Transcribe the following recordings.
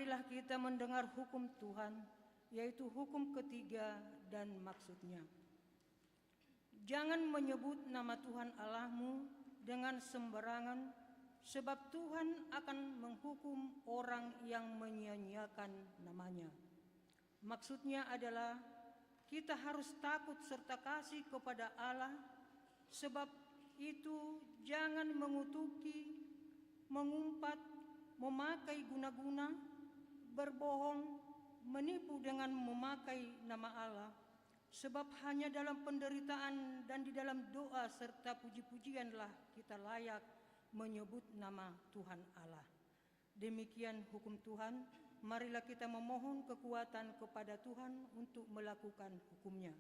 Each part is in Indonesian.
marilah kita mendengar hukum Tuhan, yaitu hukum ketiga dan maksudnya. Jangan menyebut nama Tuhan Allahmu dengan sembarangan, sebab Tuhan akan menghukum orang yang menyia-nyiakan namanya. Maksudnya adalah kita harus takut serta kasih kepada Allah, sebab itu jangan mengutuki, mengumpat, memakai guna-guna, berbohong, menipu dengan memakai nama Allah. Sebab hanya dalam penderitaan dan di dalam doa serta puji-pujianlah kita layak menyebut nama Tuhan Allah. Demikian hukum Tuhan, marilah kita memohon kekuatan kepada Tuhan untuk melakukan hukumnya.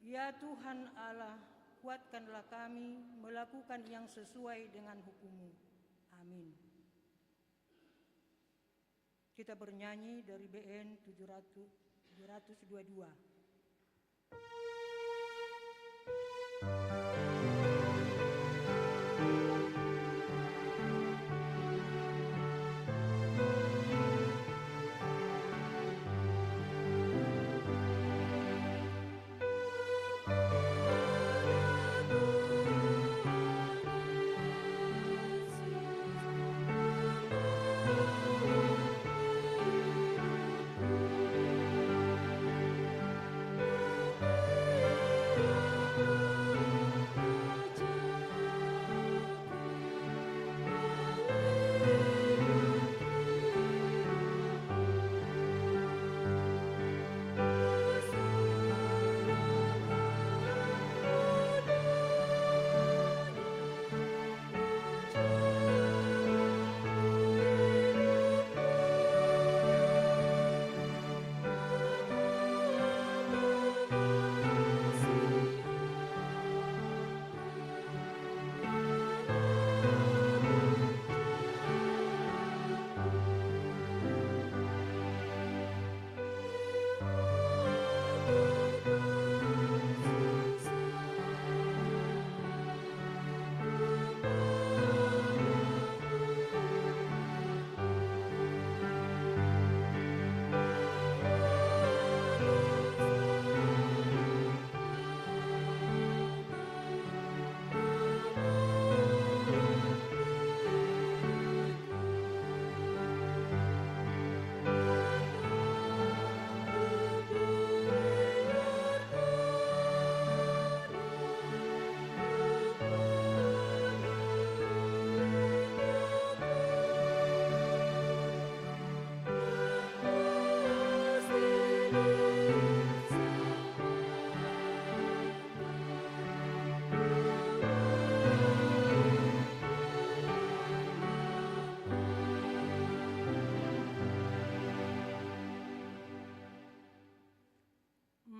Ya Tuhan Allah, kuatkanlah kami melakukan yang sesuai dengan hukum-Mu. Amin. Kita bernyanyi dari BN 222.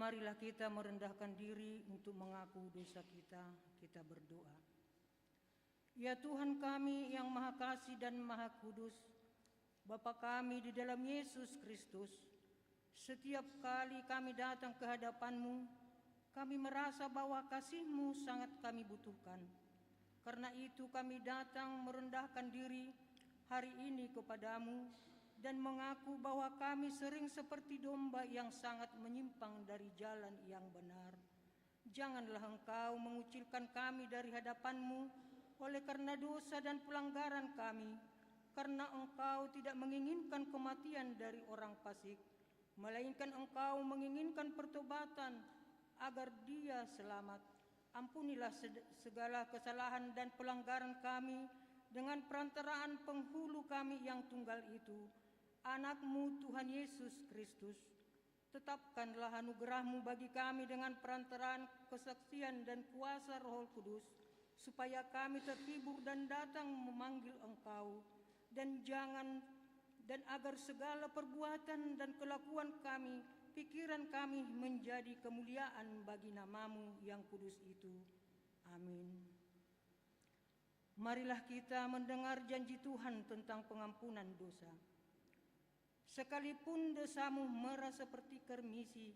Marilah kita merendahkan diri untuk mengaku dosa kita. Kita berdoa. Ya Tuhan kami yang Maha Kasih dan Maha Kudus, Bapa kami di dalam Yesus Kristus, setiap kali kami datang ke hadapan-Mu, kami merasa bahwa kasih-Mu sangat kami butuhkan. Karena itu kami datang merendahkan diri hari ini kepadamu dan mengaku bahwa kami sering seperti domba yang sangat menyimpang dari jalan yang benar. Janganlah Engkau mengucilkan kami dari hadapan-Mu oleh karena dosa dan pelanggaran kami, karena Engkau tidak menginginkan kematian dari orang fasik, melainkan Engkau menginginkan pertobatan agar dia selamat. Ampunilah segala kesalahan dan pelanggaran kami dengan perantaraan penghulu kami yang tunggal itu, Anak-Mu Tuhan Yesus Kristus. Tetapkanlah anugerah-Mu bagi kami dengan perantaraan kesaksian dan kuasa Roh Kudus, supaya kami terhibur dan datang memanggil Engkau, dan agar segala perbuatan dan kelakuan kami, pikiran kami menjadi kemuliaan bagi nama-Mu yang kudus itu. Amin. Marilah kita mendengar janji Tuhan tentang pengampunan dosa. Sekalipun dosamu merah seperti kermisi,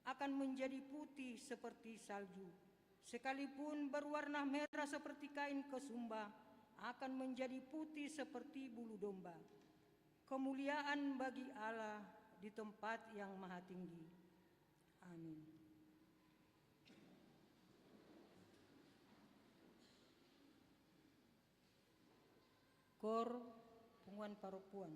akan menjadi putih seperti salju. Sekalipun berwarna merah seperti kain kesumba, akan menjadi putih seperti bulu domba. kemuliaan bagi Allah di tempat yang maha tinggi. Amin. Kor Penguan Paropuan.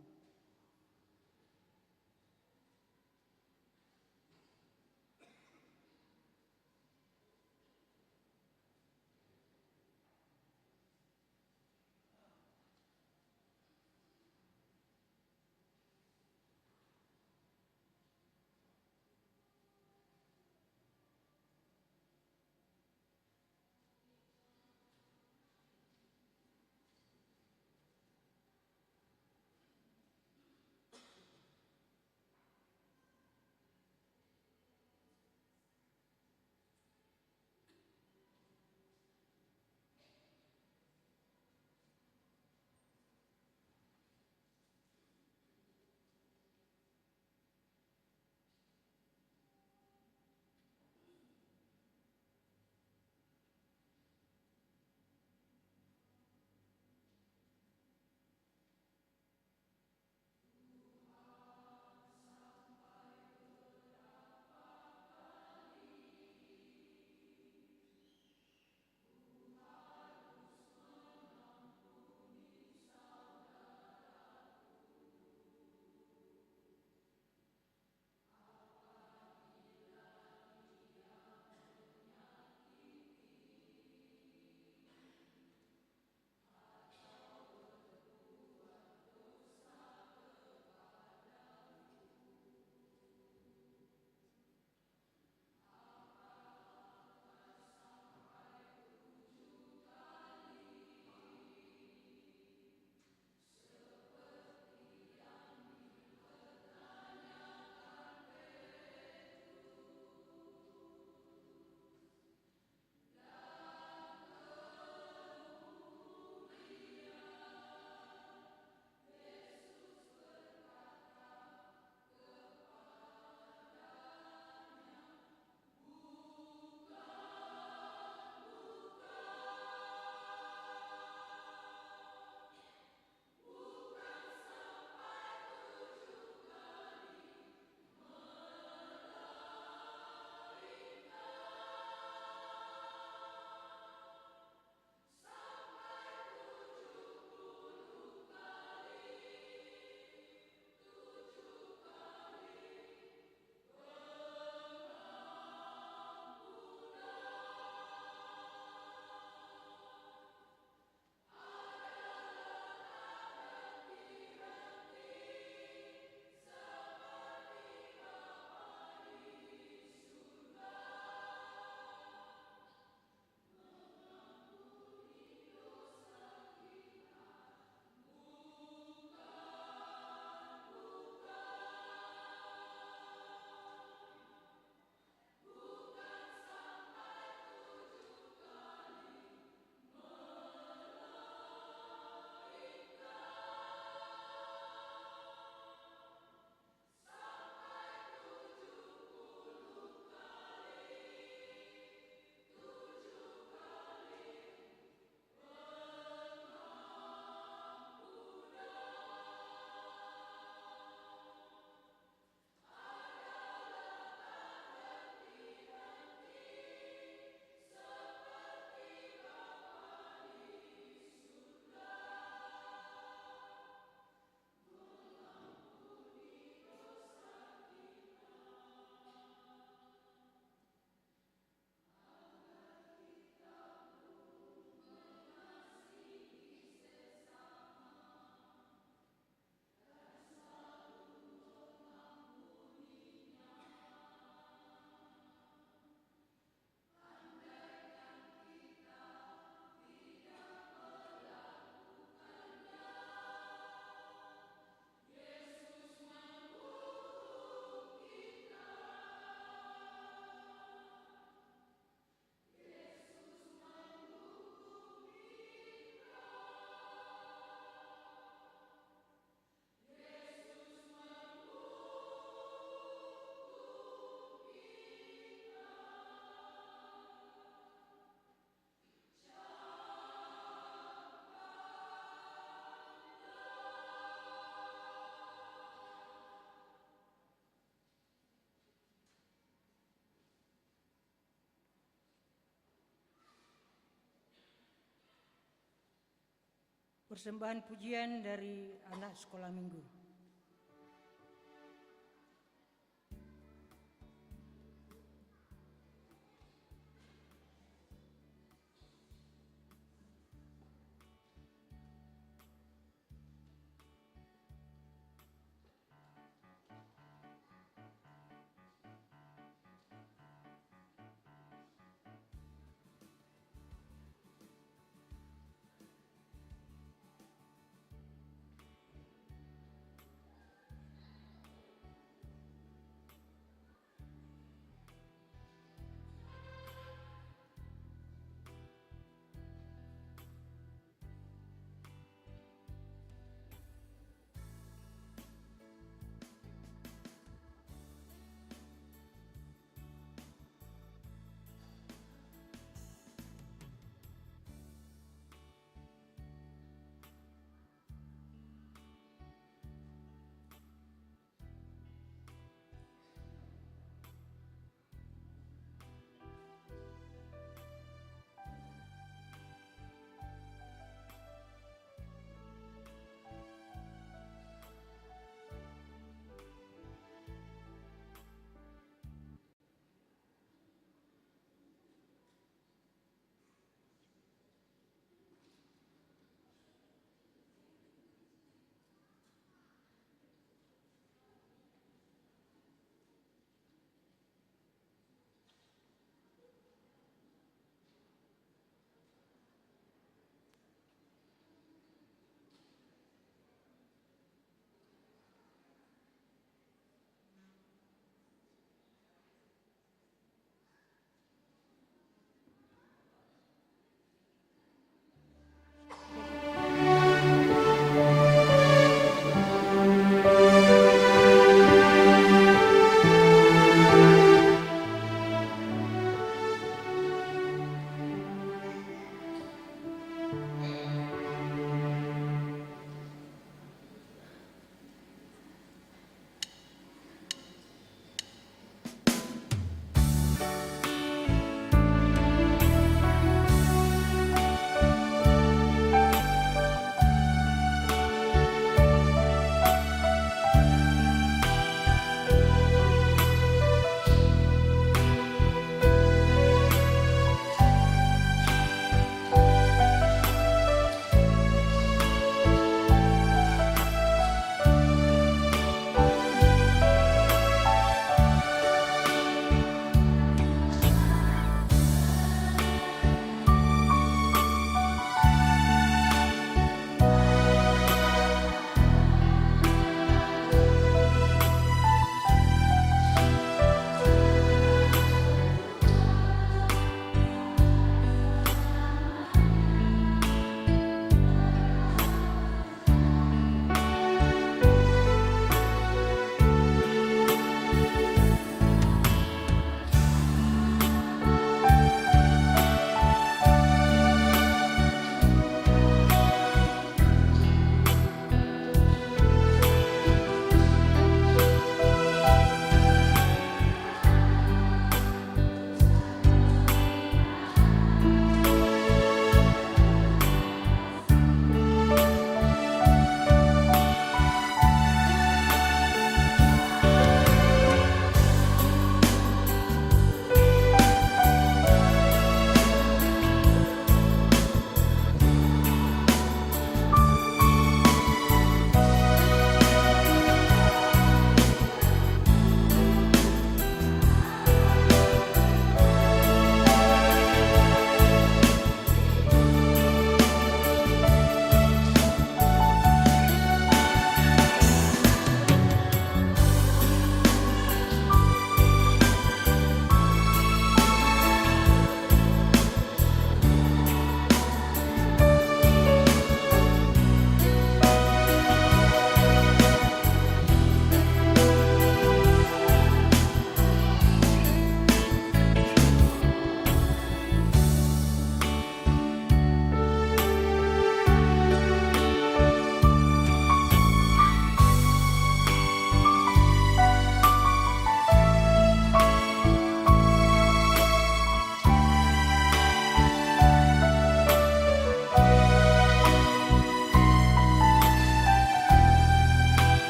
Persembahan pujian dari anak sekolah minggu.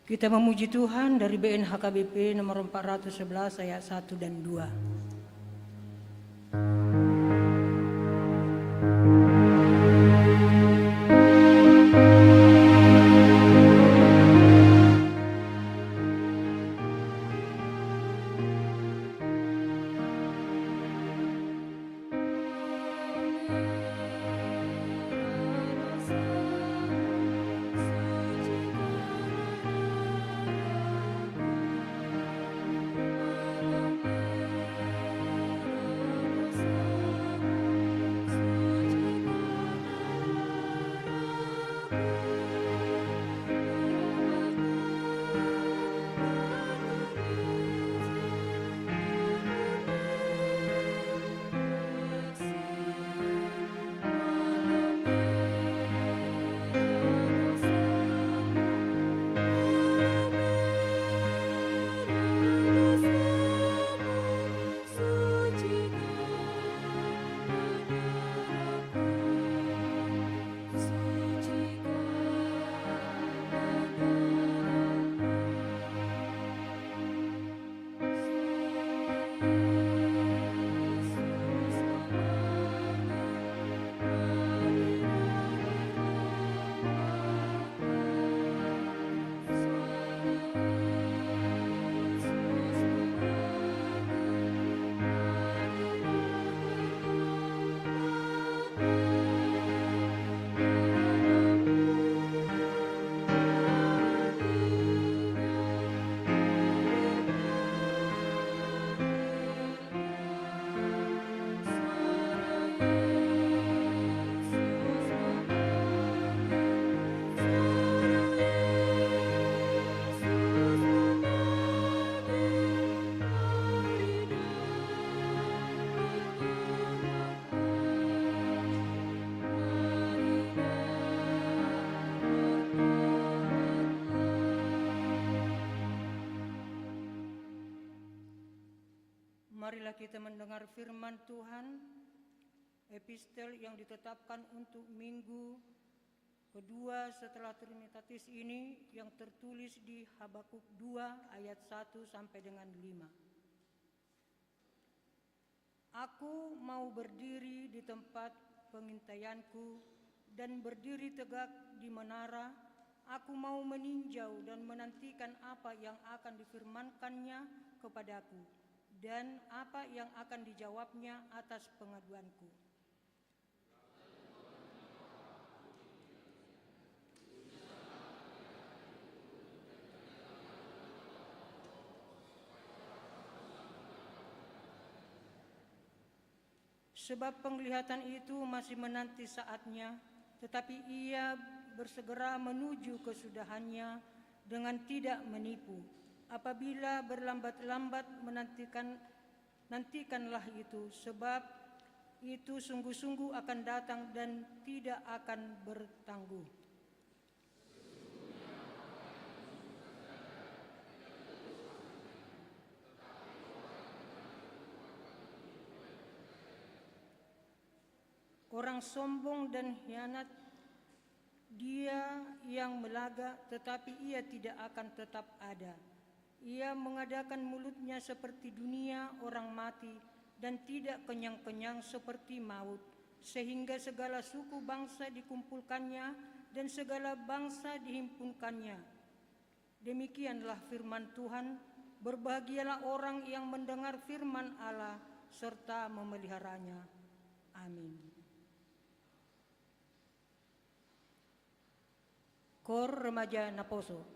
Kita memuji Tuhan dari BNHKBP nomor 411 ayat 1 dan 2. Marilah kita mendengar firman Tuhan, epistel yang ditetapkan untuk minggu kedua setelah Trinitatis ini yang tertulis di Habakuk 2 ayat 1 sampai dengan 5. Aku mau berdiri di tempat pengintaianku dan berdiri tegak di menara. Aku mau meninjau dan menantikan apa yang akan difirmankannya kepadaku dan apa yang akan dijawabnya atas pengaduanku. Sebab penglihatan itu masih menanti saatnya, tetapi ia bersegera menuju kesudahannya dengan tidak menipu. Apabila berlambat-lambat nantikanlah itu, sebab itu sungguh-sungguh akan datang dan tidak akan bertangguh. Orang sombong dan hianat, dia yang melaga, tetapi ia tidak akan tetap ada. Ia mengadakan mulutnya seperti dunia orang mati dan tidak kenyang-kenyang seperti maut, sehingga segala suku bangsa dikumpulkannya dan segala bangsa dihimpunkannya. Demikianlah firman Tuhan. Berbahagialah orang yang mendengar firman Allah serta memeliharanya. Amin. Kor Remaja Naposo.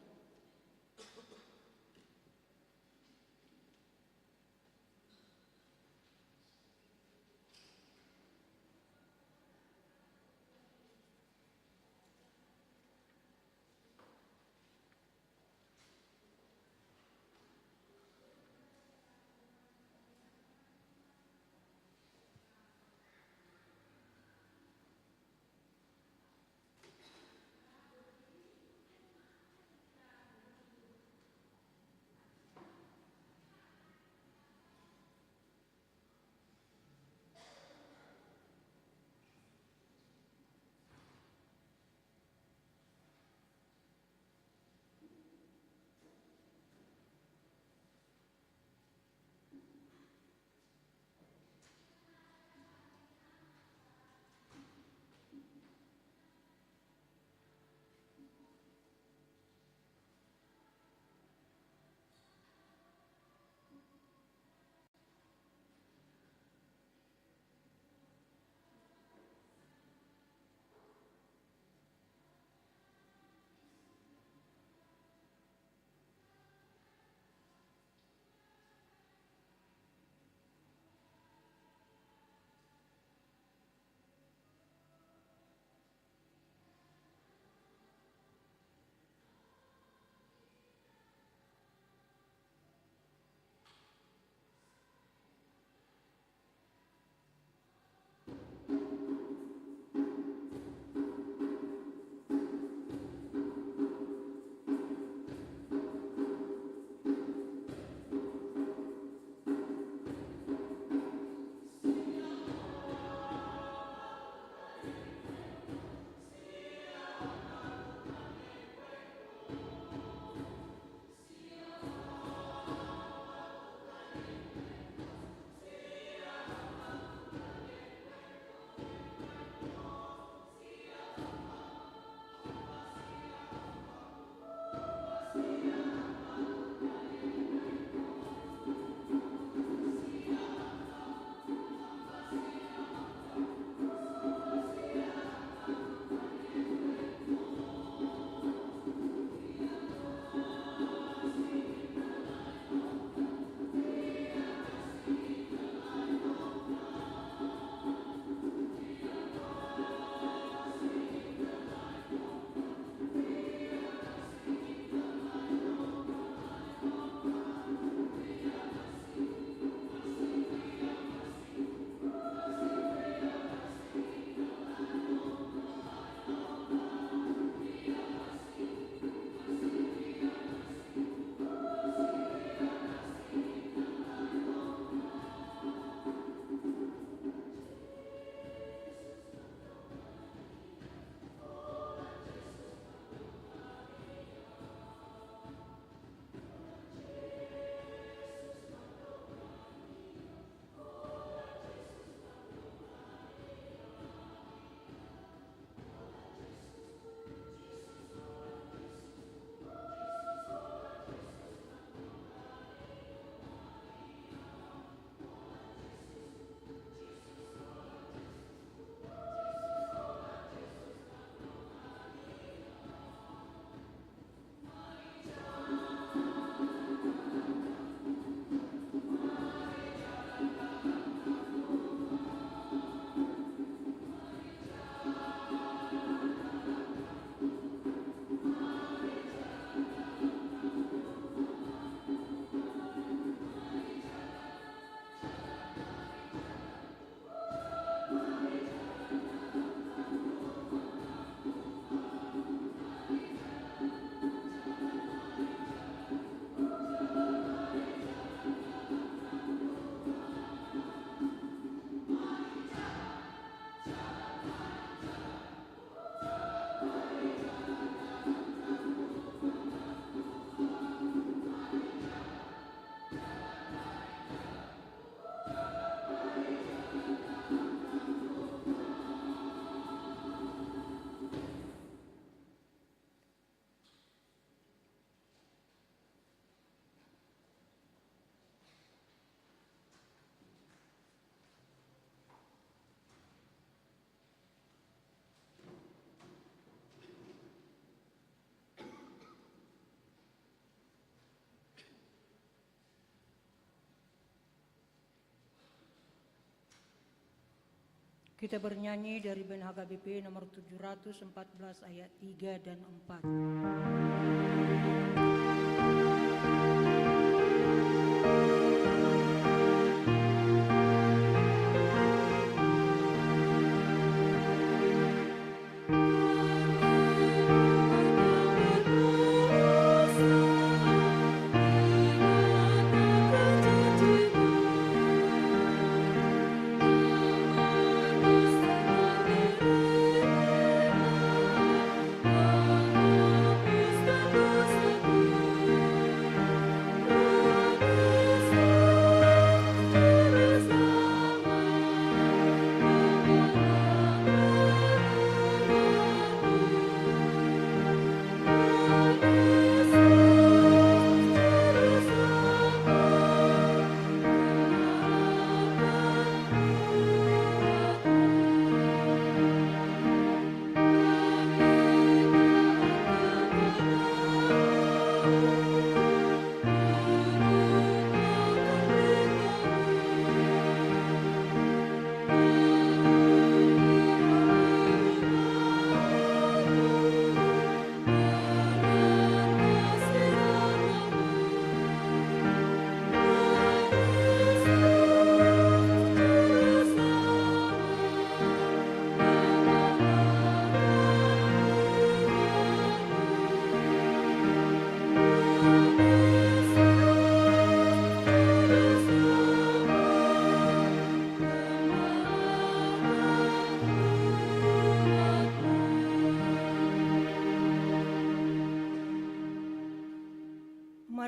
Kita bernyanyi dari band HKBP nomor 714 ayat 3 dan 4.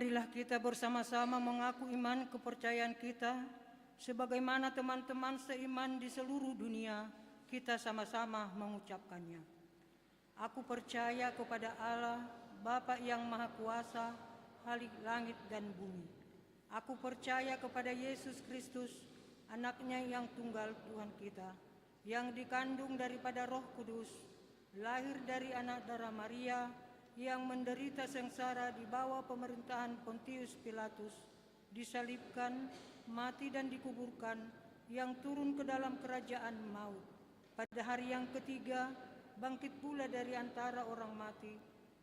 Marilah kita bersama-sama mengaku iman kepercayaan kita, sebagaimana teman-teman seiman di seluruh dunia, kita sama-sama mengucapkannya. Aku percaya kepada Allah, Bapa yang Maha Kuasa, Khalik langit dan bumi. Aku percaya kepada Yesus Kristus, Anaknya yang tunggal Tuhan kita, yang dikandung daripada Roh Kudus, lahir dari anak darah Maria, yang menderita sengsara di bawah pemerintahan Pontius Pilatus, disalibkan, mati dan dikuburkan, yang turun ke dalam kerajaan maut. Pada hari yang ketiga, bangkit pula dari antara orang mati,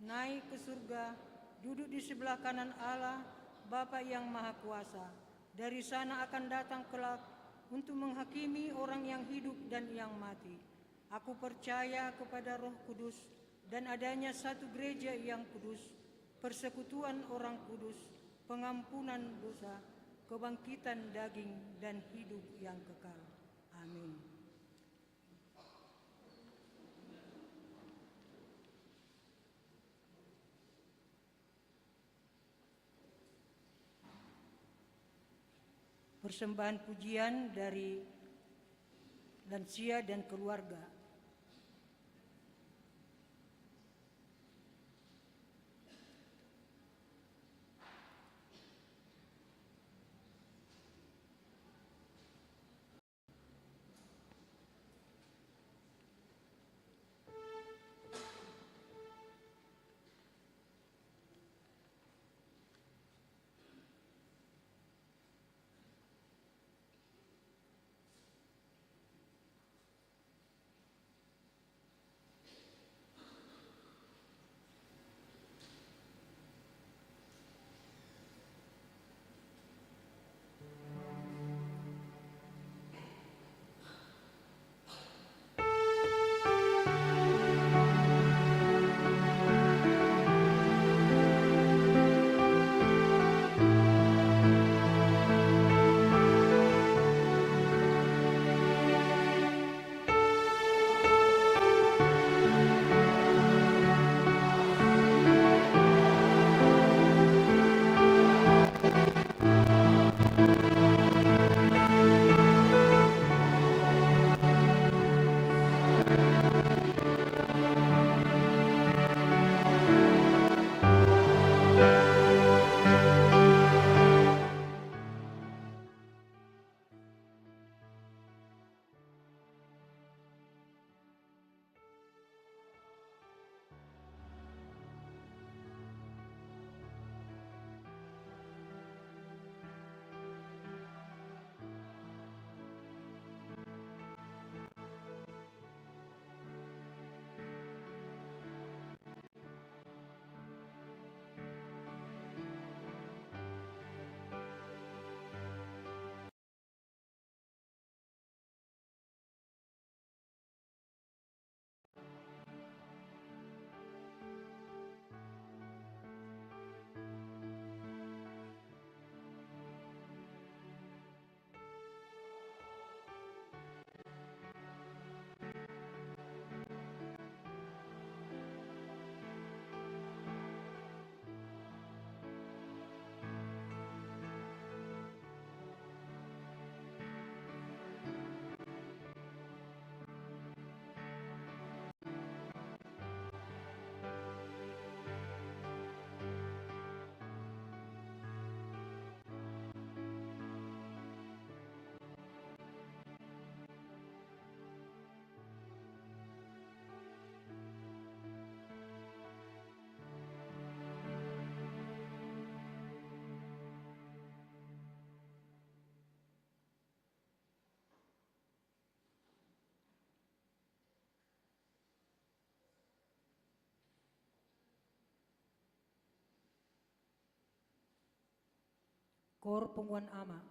naik ke surga, duduk di sebelah kanan Allah, Bapa yang Maha Kuasa. Dari sana akan datang kelak untuk menghakimi orang yang hidup dan yang mati. Aku percaya kepada Roh Kudus, dan adanya satu gereja yang kudus, persekutuan orang kudus, pengampunan dosa, kebangkitan daging, dan hidup yang kekal. Amin. Persembahan pujian dari lansia dan keluarga. Kor Penguan Ama.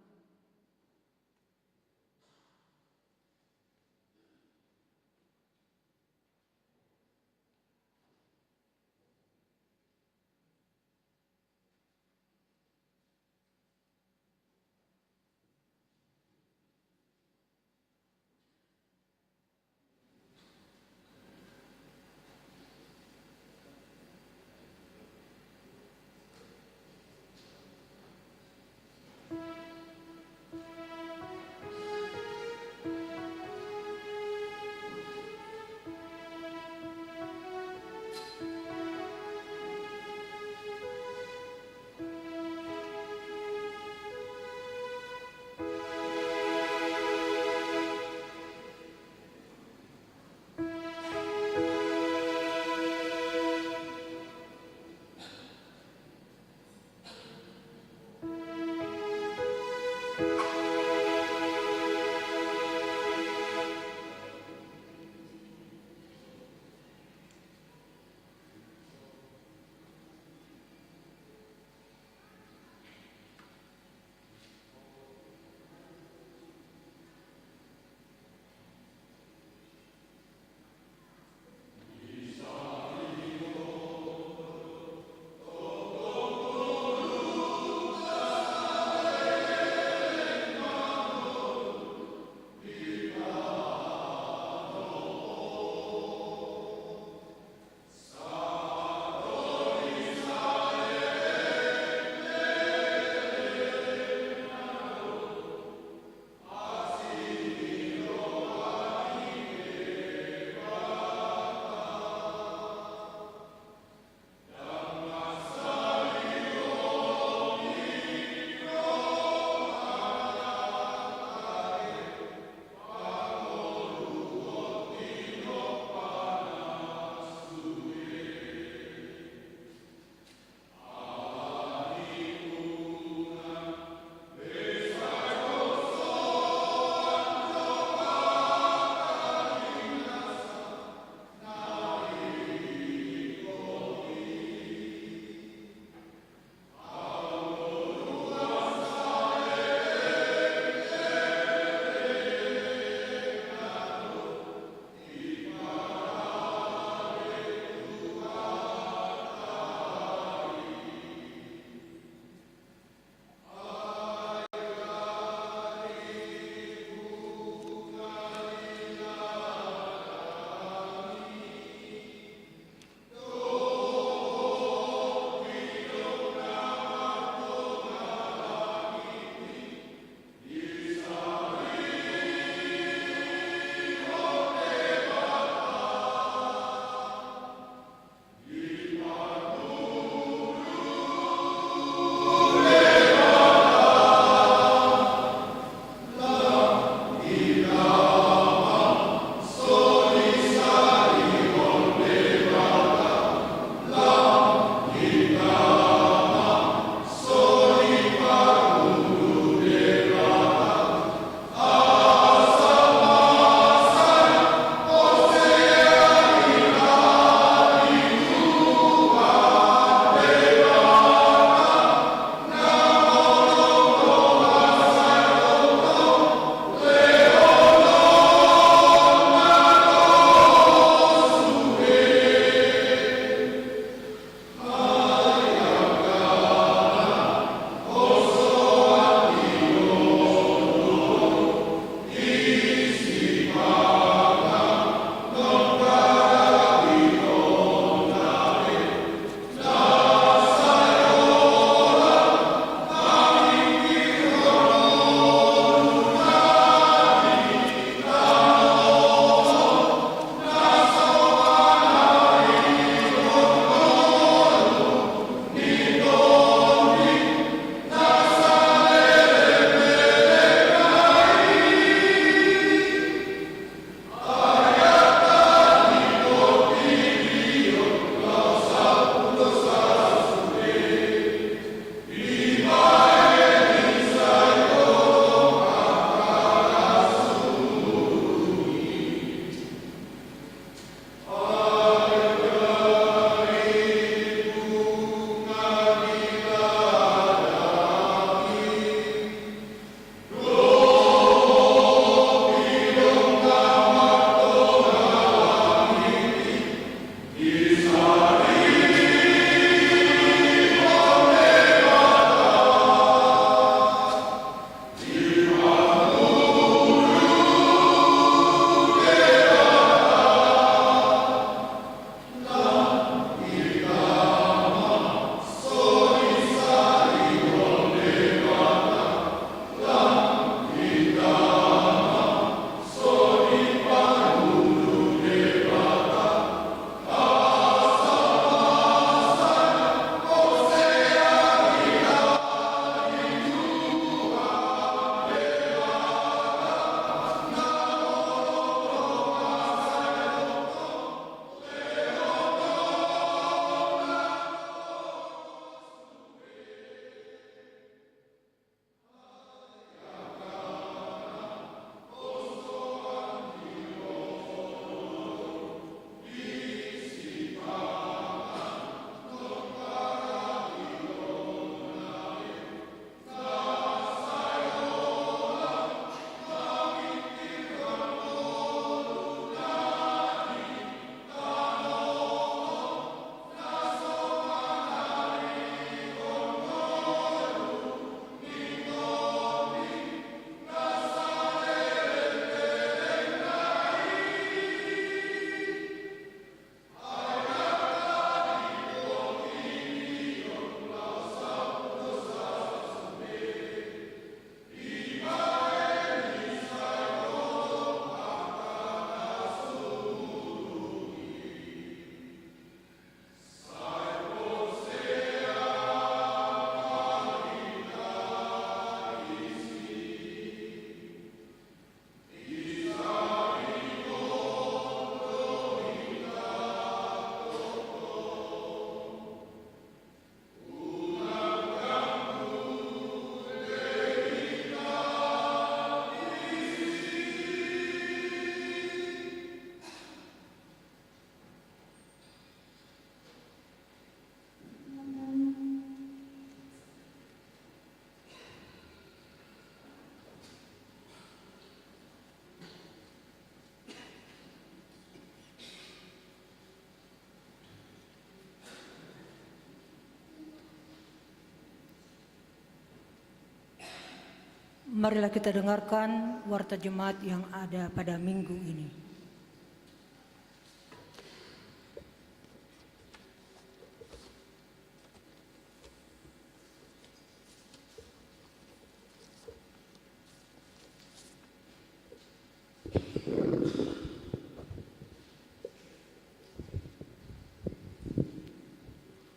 Marilah kita dengarkan warta jemaat yang ada pada minggu ini.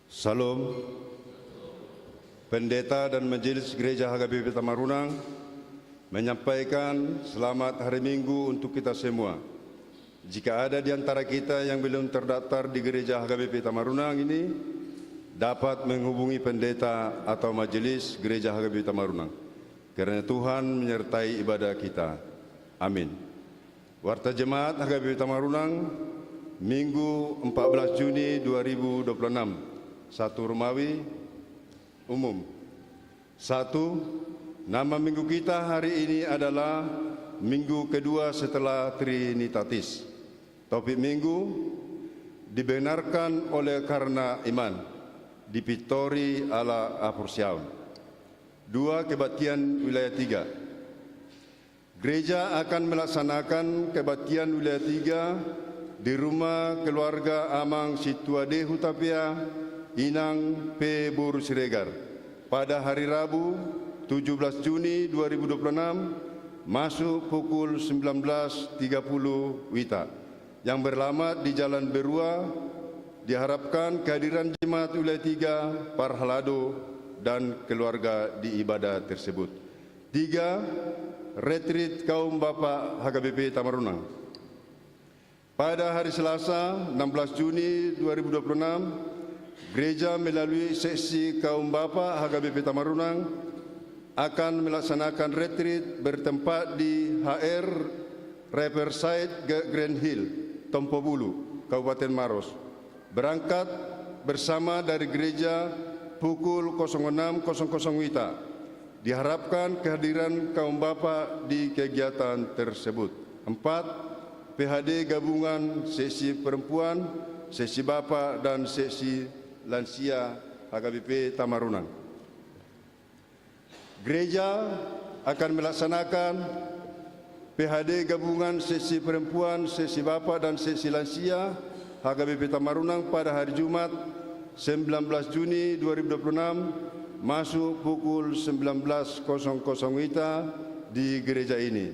Salam. Pendeta dan Majelis Gereja HKBP Tamarunang menyampaikan selamat hari Minggu untuk kita semua. Jika ada di antara kita yang belum terdaftar di Gereja HKBP Tamarunang ini, dapat menghubungi pendeta atau Majelis Gereja HKBP Tamarunang. Karena Tuhan menyertai ibadah kita. Amin. Warta Jemaat HKBP Tamarunang, Minggu 14 Juni 2026. 1 Romawi umum. 1. Nama minggu kita hari ini adalah minggu kedua setelah Trinitatis. Topik minggu, dibenarkan oleh karena iman. Dipitori ala Apursiaun. 2. Kebaktian wilayah 3. Gereja akan melaksanakan kebaktian wilayah 3 di rumah keluarga Amang Situade Hutapea, Inang P. Bur Siregar pada hari Rabu 17 Juni 2026 masuk pukul 19.30 WITA yang beralamat di Jalan Berua. Diharapkan kehadiran jemaat wilayah 3 Parhalado dan keluarga di ibadah tersebut. 3. Retreat kaum Bapak HKBP Tamarunang pada hari Selasa 16 Juni 2026. Gereja melalui seksi kaum Bapa HKBP Tamarunang akan melaksanakan retreat bertempat di HR Riverside Grand Hill, Tompobulu, Kabupaten Maros. Berangkat bersama dari gereja pukul 06.00 WITA. Diharapkan kehadiran kaum Bapa di kegiatan tersebut. 4. PHD gabungan seksi perempuan, seksi Bapa dan seksi lansia HKBP Tamarunang. Gereja akan melaksanakan PHD gabungan seksi perempuan, seksi Bapa dan seksi lansia HKBP Tamarunang pada hari Jumat 19 Juni 2026 masuk pukul 19.00 WITA di gereja ini.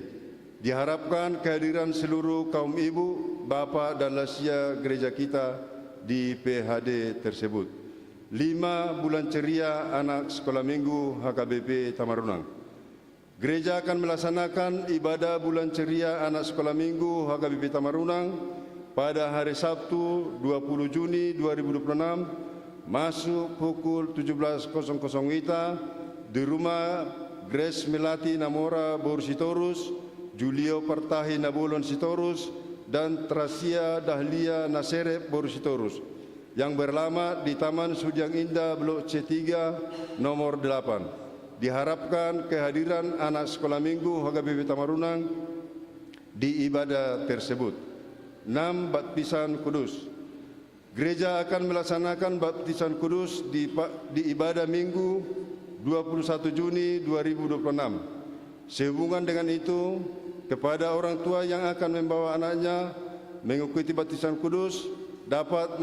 Diharapkan kehadiran seluruh kaum ibu, bapa dan lansia gereja kita di PHD tersebut. 5. Bulan ceria anak sekolah minggu HKBP Tamarunang. Gereja akan melaksanakan ibadah bulan ceria anak sekolah minggu HKBP Tamarunang pada hari Sabtu 20 Juni 2026 masuk pukul 17.00 WITA di rumah Grace Melati Namora Bor Sitorus, Julio Partahi Nabolon Sitorus, dan Trasia Dahlia Naserep Bor Sitorus yang beralamat di Taman Sujang Indah Blok C3 nomor 8. Diharapkan kehadiran anak sekolah minggu HKBP Tamarunang di ibadah tersebut. 6. Baptisan Kudus. Gereja akan melaksanakan baptisan kudus di ibadah minggu 21 Juni 2026. Sehubungan dengan itu, kepada orang tua yang akan membawa anaknya mengikuti baptisan kudus dapat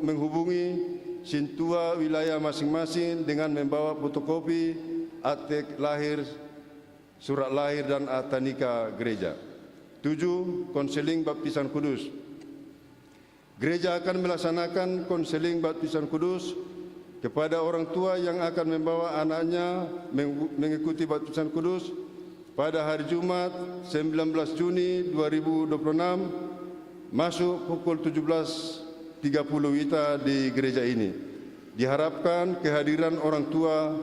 menghubungi Sintua wilayah masing-masing dengan membawa fotokopi akte lahir, surat lahir dan akta nikah gereja. 7. Konseling baptisan kudus. Gereja akan melaksanakan konseling baptisan kudus kepada orang tua yang akan membawa anaknya mengikuti baptisan kudus pada hari Jumat 19 Juni 2026 masuk pukul 17.30 WITA di gereja ini. Diharapkan kehadiran orang tua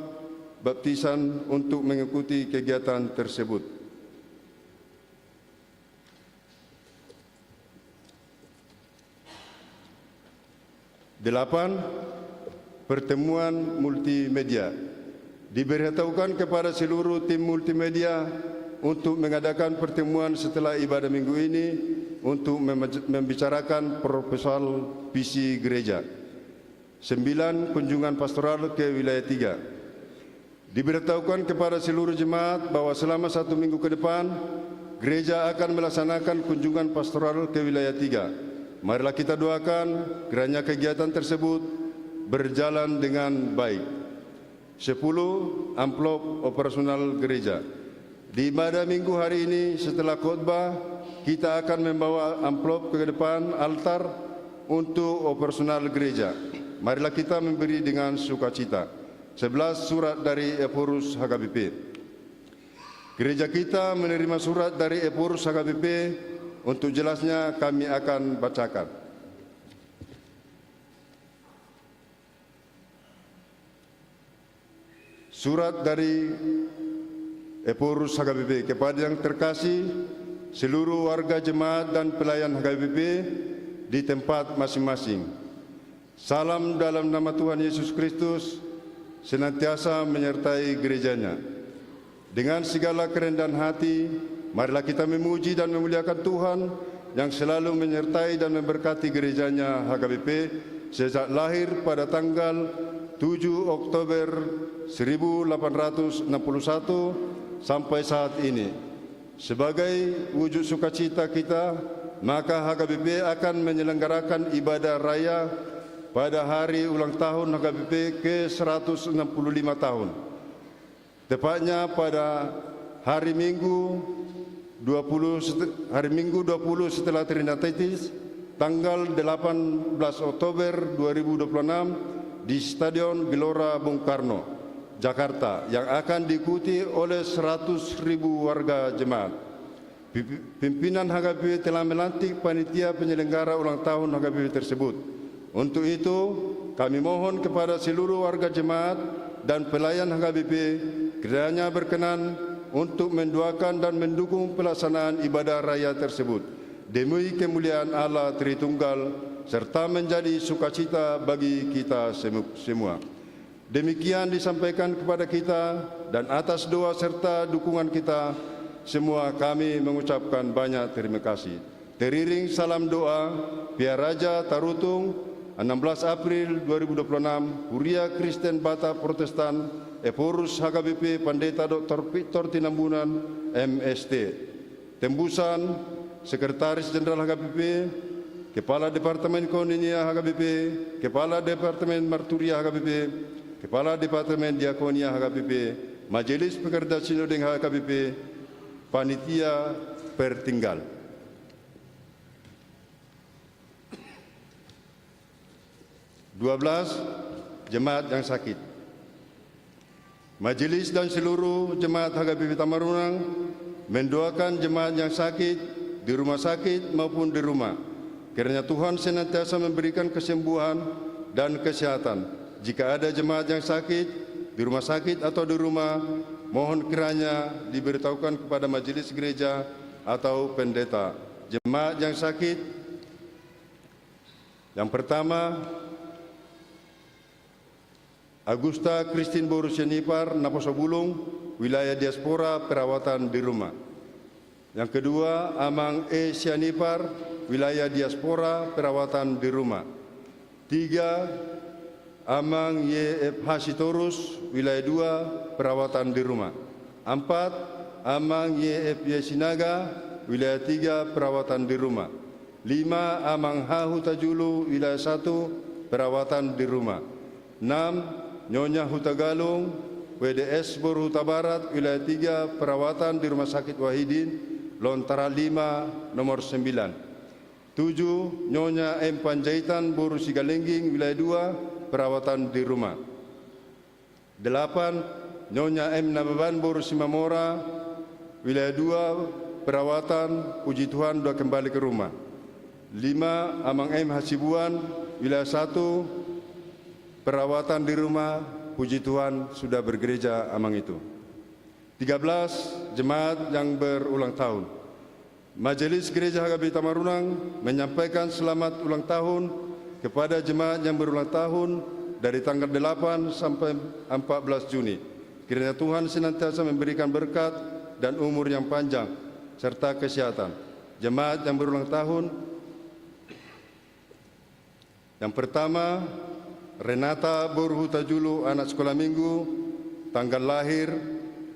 baptisan untuk mengikuti kegiatan tersebut. 8. Pertemuan multimedia. Diberitahukan kepada seluruh tim multimedia untuk mengadakan pertemuan setelah ibadah minggu ini untuk membicarakan proposal visi gereja. 9. Kunjungan pastoral ke wilayah 3. Diberitahukan kepada seluruh jemaat bahwa selama 1 minggu ke depan, gereja akan melaksanakan kunjungan pastoral ke wilayah 3. Marilah kita doakan kiranya kegiatan tersebut berjalan dengan baik. 10. Amplop operasional gereja. Di ibadah minggu hari ini setelah khotbah, kita akan membawa amplop ke depan altar untuk operasional gereja. Marilah kita memberi dengan sukacita. 11. Surat dari Ephorus HKBP. Gereja kita menerima surat dari Ephorus HKBP. Untuk jelasnya kami akan bacakan. Surat dari Ephorus HKBP kepada yang terkasih seluruh warga jemaat dan pelayan HKBP di tempat masing-masing. Salam dalam nama Tuhan Yesus Kristus senantiasa menyertai gerejanya. Dengan segala kerendahan hati, marilah kita memuji dan memuliakan Tuhan yang selalu menyertai dan memberkati gerejanya HKBP sejak lahir pada tanggal 7 Oktober 1861 sampai saat ini. Sebagai wujud sukacita kita, maka HKBP akan menyelenggarakan ibadah raya pada hari ulang tahun HKBP ke-165 tahun. Tepatnya pada hari Minggu 20 setelah Trinitatis, tanggal 18 Oktober 2026 di Stadion Gelora Bung Karno, Jakarta, yang akan diikuti oleh 100.000 warga jemaat. Pimpinan HKBP telah melantik panitia penyelenggara ulang tahun HKBP tersebut. Untuk itu, kami mohon kepada seluruh warga jemaat dan pelayan HKBP kiranya berkenan untuk mendoakan dan mendukung pelaksanaan ibadah raya tersebut demi kemuliaan Allah Tritunggal serta menjadi sukacita bagi kita semua. Demikian disampaikan kepada kita, dan atas doa serta dukungan kita semua kami mengucapkan banyak terima kasih. Teriring salam doa, Pia Raja Tarutung, 16 April 2026, Huria Kristen Batak Protestan, Ephorus HKBP Pendeta Dr. Victor Tinambunan, MST. Tembusan, Sekretaris Jenderal HKBP, Kepala Departemen Koinonia HKBP, Kepala Departemen Marturia HKBP, Kepala Departemen Diakonia HKBP, Majelis Pekerja Sinode HKBP, Panitia Pertinggal. Jemaat yang sakit. Majelis dan seluruh jemaat HKBP Tamarunang mendoakan jemaat yang sakit di rumah sakit maupun di rumah. Kiranya Tuhan senantiasa memberikan kesembuhan dan kesehatan. Jika ada jemaat yang sakit di rumah sakit atau di rumah, mohon kiranya diberitahukan kepada majelis gereja atau pendeta. Jemaat yang sakit, yang pertama, Agusta Christine Borusianipar, Naposo Bulung, wilayah diaspora, perawatan di rumah. Yang kedua, Amang E. Sianipar, wilayah diaspora, perawatan di rumah. 3, Amang Y.F. Hasitorus, wilayah 2, perawatan di rumah. 4, Amang Y.F. Yesinaga, wilayah 3, perawatan di rumah. 5, Amang H. Hutajulu, wilayah 1, perawatan di rumah. 6, Nyonya Hutagalung, WDS Bor Huta Barat, wilayah 3, perawatan di Rumah Sakit Wahidin, Lontara 5, nomor 9. 7, Nyonya M. Panjaitan, Boru Sigalengging, wilayah 2, perawatan di rumah. 8, Nyonya M. Nababan, Boru Simamora, wilayah 2, perawatan, puji Tuhan sudah kembali ke rumah. 5, Amang M. Hasibuan, wilayah 1, perawatan di rumah, puji Tuhan sudah bergereja Amang itu. 13, jemaat yang berulang tahun. Majelis Gereja HKBP Tamarunang menyampaikan selamat ulang tahun kepada jemaat yang berulang tahun dari tanggal 8 sampai 14 Juni. Kiranya Tuhan senantiasa memberikan berkat dan umur yang panjang serta kesehatan. Jemaat yang berulang tahun, yang pertama, Renata Bor Hutajulu, anak sekolah minggu, tanggal lahir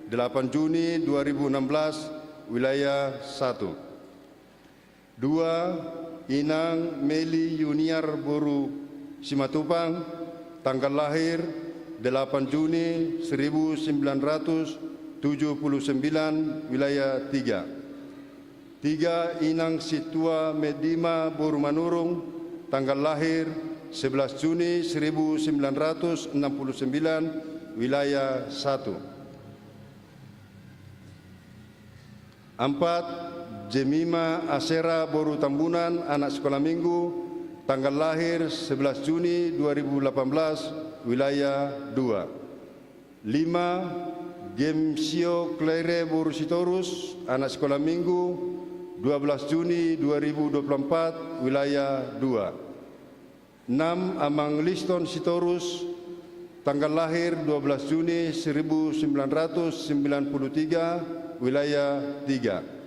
8 Juni 2016, wilayah 1. 2. Inang Meli Yuniar Boru Simatupang, tanggal lahir 8 Juni 1979, wilayah 3. 3. Inang Situa Medima Boru Manurung, tanggal lahir 11 Juni 1969, wilayah 1. 4. Jemima Asera Boru Tambunan, anak sekolah minggu, tanggal lahir 11 Juni 2018, wilayah 2. 5. Gemsio Claire Boru Sitorus, anak sekolah minggu, 12 Juni 2024, wilayah 2. 6. Amang Liston Sitorus, tanggal lahir 12 Juni 1993, wilayah 3.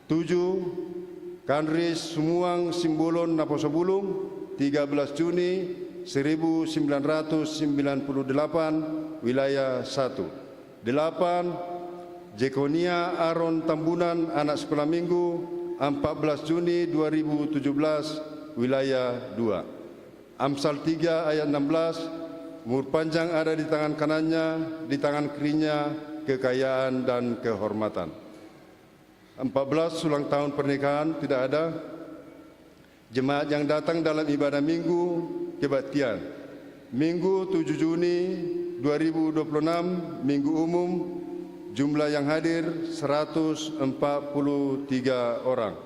7. Kanris Sumuang Simbolon Naposobulung, 13 Juni 1998, wilayah 1. 8. Jekonia Aron Tambunan, anak sekolah minggu, 14 Juni 2017, wilayah 2. Amsal 3 ayat 16, umur panjang ada di tangan kanannya, di tangan kirinya kekayaan dan kehormatan. 14. Ulang tahun pernikahan tidak ada. Jemaat yang datang dalam ibadah minggu kebaktian. Minggu 7 Juni 2026, minggu umum, jumlah yang hadir 143 orang.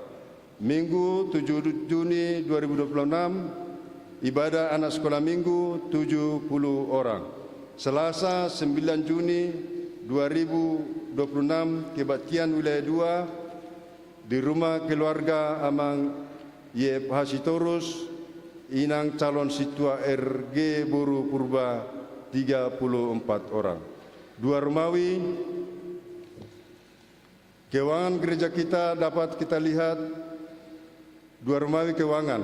Minggu 7 Juni 2026, ibadah anak sekolah minggu 70 orang. Selasa 9 Juni 2026, kebaktian wilayah 2 di rumah keluarga Amang YF Hasitorus, Inang calon Situa RG Boru Purba, 34 orang. 2 Romawi, keuangan gereja kita dapat kita lihat. 2 Romawi keuangan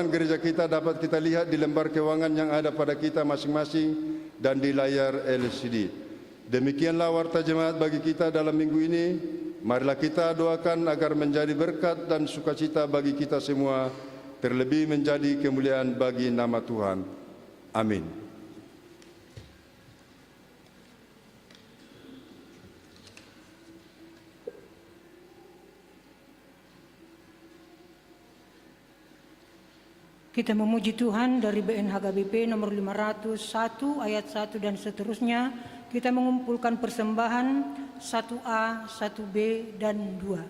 gereja kita dapat kita lihat di lembar keuangan yang ada pada kita masing-masing dan di layar LCD. Demikianlah warta jemaat bagi kita dalam minggu ini. Marilah kita doakan agar menjadi berkat dan sukacita bagi kita semua, terlebih menjadi kemuliaan bagi nama Tuhan. Amin. Kita memuji Tuhan dari BNHKBP nomor 501 ayat 1 dan seterusnya. Kita mengumpulkan persembahan 1A, 1B, dan 2.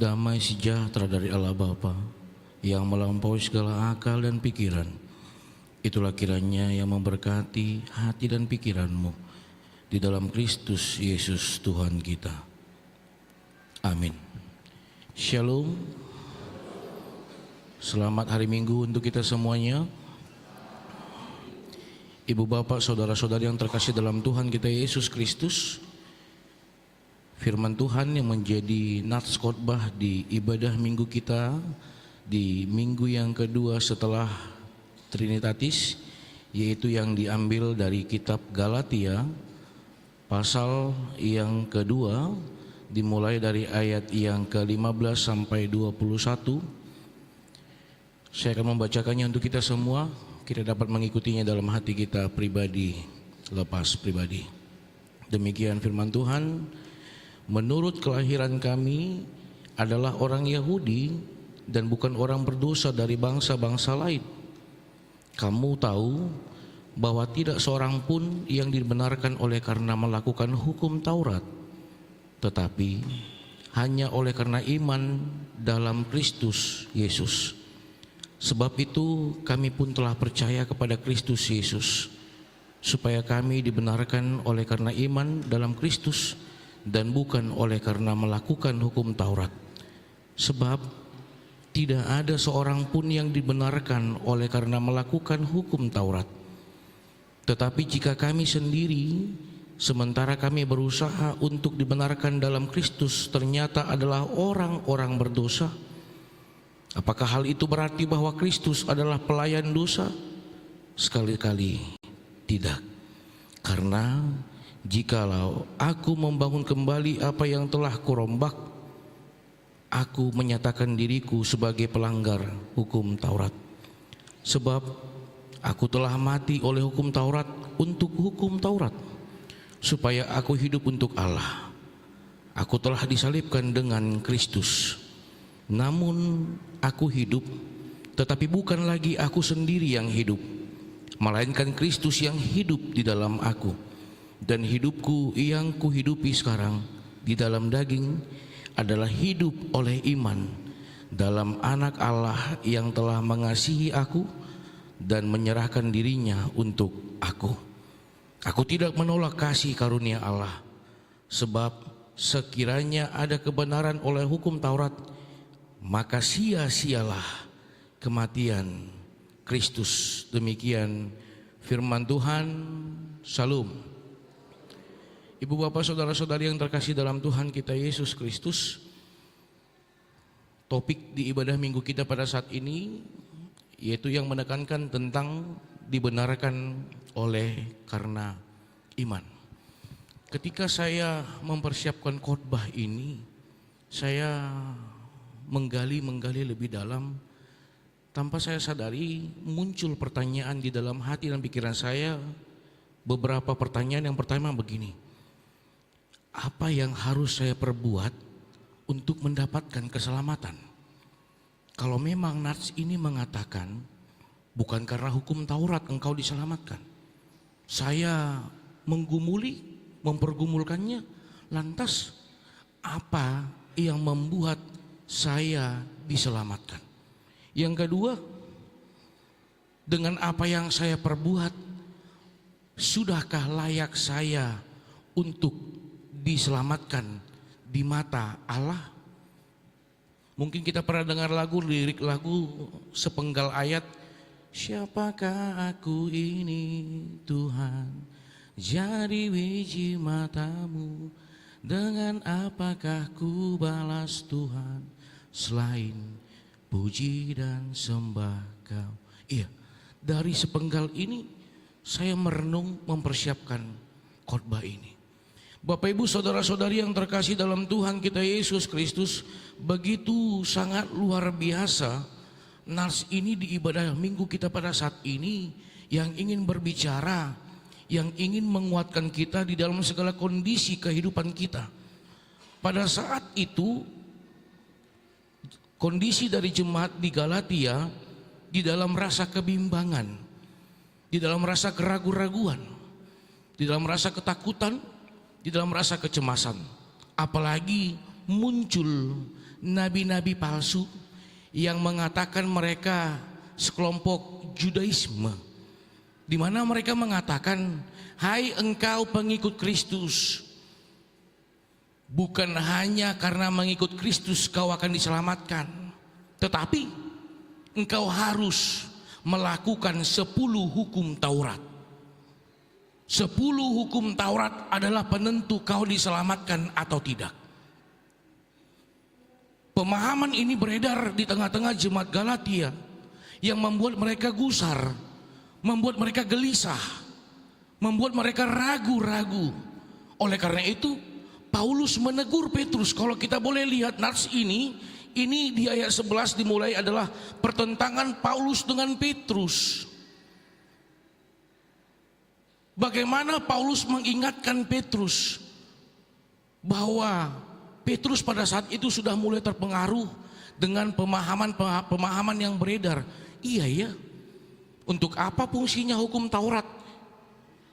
damai sejahtera dari Allah Bapa yang melampaui segala akal dan pikiran, itulah kiranya yang memberkati hati dan pikiranmu di dalam Kristus Yesus Tuhan kita. Amin. Shalom. Selamat hari Minggu untuk kita semuanya. Ibu bapak, saudara-saudari yang terkasih dalam Tuhan kita Yesus Kristus, firman Tuhan yang menjadi nats khotbah di ibadah minggu kita di minggu yang kedua setelah Trinitatis, yaitu yang diambil dari kitab Galatia pasal yang kedua, dimulai dari ayat yang ke-15 sampai 21. Saya akan membacakannya untuk kita semua, kita dapat mengikutinya dalam hati kita pribadi, lepas pribadi. Demikian firman Tuhan. Menurut kelahiran kami adalah orang Yahudi dan bukan orang berdosa dari bangsa-bangsa lain. Kamu tahu bahwa tidak seorang pun yang dibenarkan oleh karena melakukan hukum Taurat, tetapi hanya oleh karena iman dalam Kristus Yesus. Sebab itu kami pun telah percaya kepada Kristus Yesus, supaya kami dibenarkan oleh karena iman dalam Kristus dan bukan oleh karena melakukan hukum Taurat. Sebab tidak ada seorang pun yang dibenarkan oleh karena melakukan hukum Taurat. Tetapi jika kami sendiri, sementara kami berusaha untuk dibenarkan dalam Kristus, ternyata adalah orang-orang berdosa, apakah hal itu berarti bahwa Kristus adalah pelayan dosa? Sekali-kali tidak. Karena jikalau aku membangun kembali apa yang telah kurombak, aku menyatakan diriku sebagai pelanggar hukum Taurat. Sebab aku telah mati oleh hukum Taurat untuk hukum Taurat, supaya aku hidup untuk Allah. Aku telah disalibkan dengan Kristus. Namun aku hidup, tetapi bukan lagi aku sendiri yang hidup, melainkan Kristus yang hidup di dalam aku. Dan hidupku yang kuhidupi sekarang di dalam daging adalah hidup oleh iman dalam Anak Allah yang telah mengasihi aku dan menyerahkan dirinya untuk aku. Aku tidak menolak kasih karunia Allah, sebab sekiranya ada kebenaran oleh hukum Taurat, maka sia-sialah kematian Kristus. Demikian firman Tuhan. Shalom. Ibu bapak, saudara-saudari yang terkasih dalam Tuhan kita Yesus Kristus, topik di ibadah minggu kita pada saat ini yaitu yang menekankan tentang dibenarkan oleh karena iman. Ketika saya mempersiapkan khotbah ini, saya menggali lebih dalam. Tanpa saya sadari muncul pertanyaan di dalam hati dan pikiran saya. Beberapa pertanyaan. Yang pertama begini: apa yang harus saya perbuat untuk mendapatkan keselamatan? Kalau memang nats ini mengatakan bukan karena hukum Taurat engkau diselamatkan, saya mempergumulkannya, lantas apa yang membuat saya diselamatkan? Yang kedua, dengan apa yang saya perbuat, sudahkah layak saya untuk diselamatkan di mata Allah? Mungkin kita pernah dengar lirik lagu sepenggal ayat, siapakah aku ini Tuhan, jadi biji matamu, dengan apakah ku balas Tuhan, selain puji dan sembah Kau. Iya, dari sepenggal ini saya merenung mempersiapkan khotbah ini. Bapak ibu saudara-saudari yang terkasih dalam Tuhan kita Yesus Kristus, begitu sangat luar biasa nats ini di ibadah minggu kita pada saat ini, yang ingin berbicara, yang ingin menguatkan kita di dalam segala kondisi kehidupan kita. Pada saat itu kondisi dari jemaat di Galatia di dalam rasa kebimbangan, di dalam rasa keraguan-raguan, di dalam rasa ketakutan, di dalam rasa kecemasan. Apalagi muncul nabi-nabi palsu yang mengatakan mereka sekelompok Judaisme, di mana mereka mengatakan, hai engkau pengikut Kristus, bukan hanya karena mengikut Kristus kau akan diselamatkan, tetapi engkau harus melakukan 10 hukum Taurat. 10 hukum Taurat adalah penentu kau diselamatkan atau tidak. Pemahaman ini beredar di tengah-tengah jemaat Galatia yang membuat mereka gusar, membuat mereka gelisah, membuat mereka ragu-ragu. Oleh karena itu Paulus menegur Petrus. Kalau kita boleh lihat nats ini di ayat 11 dimulai adalah pertentangan Paulus dengan Petrus. Bagaimana Paulus mengingatkan Petrus bahwa Petrus pada saat itu sudah mulai terpengaruh dengan pemahaman yang beredar. Iya ya, untuk apa fungsinya hukum Taurat?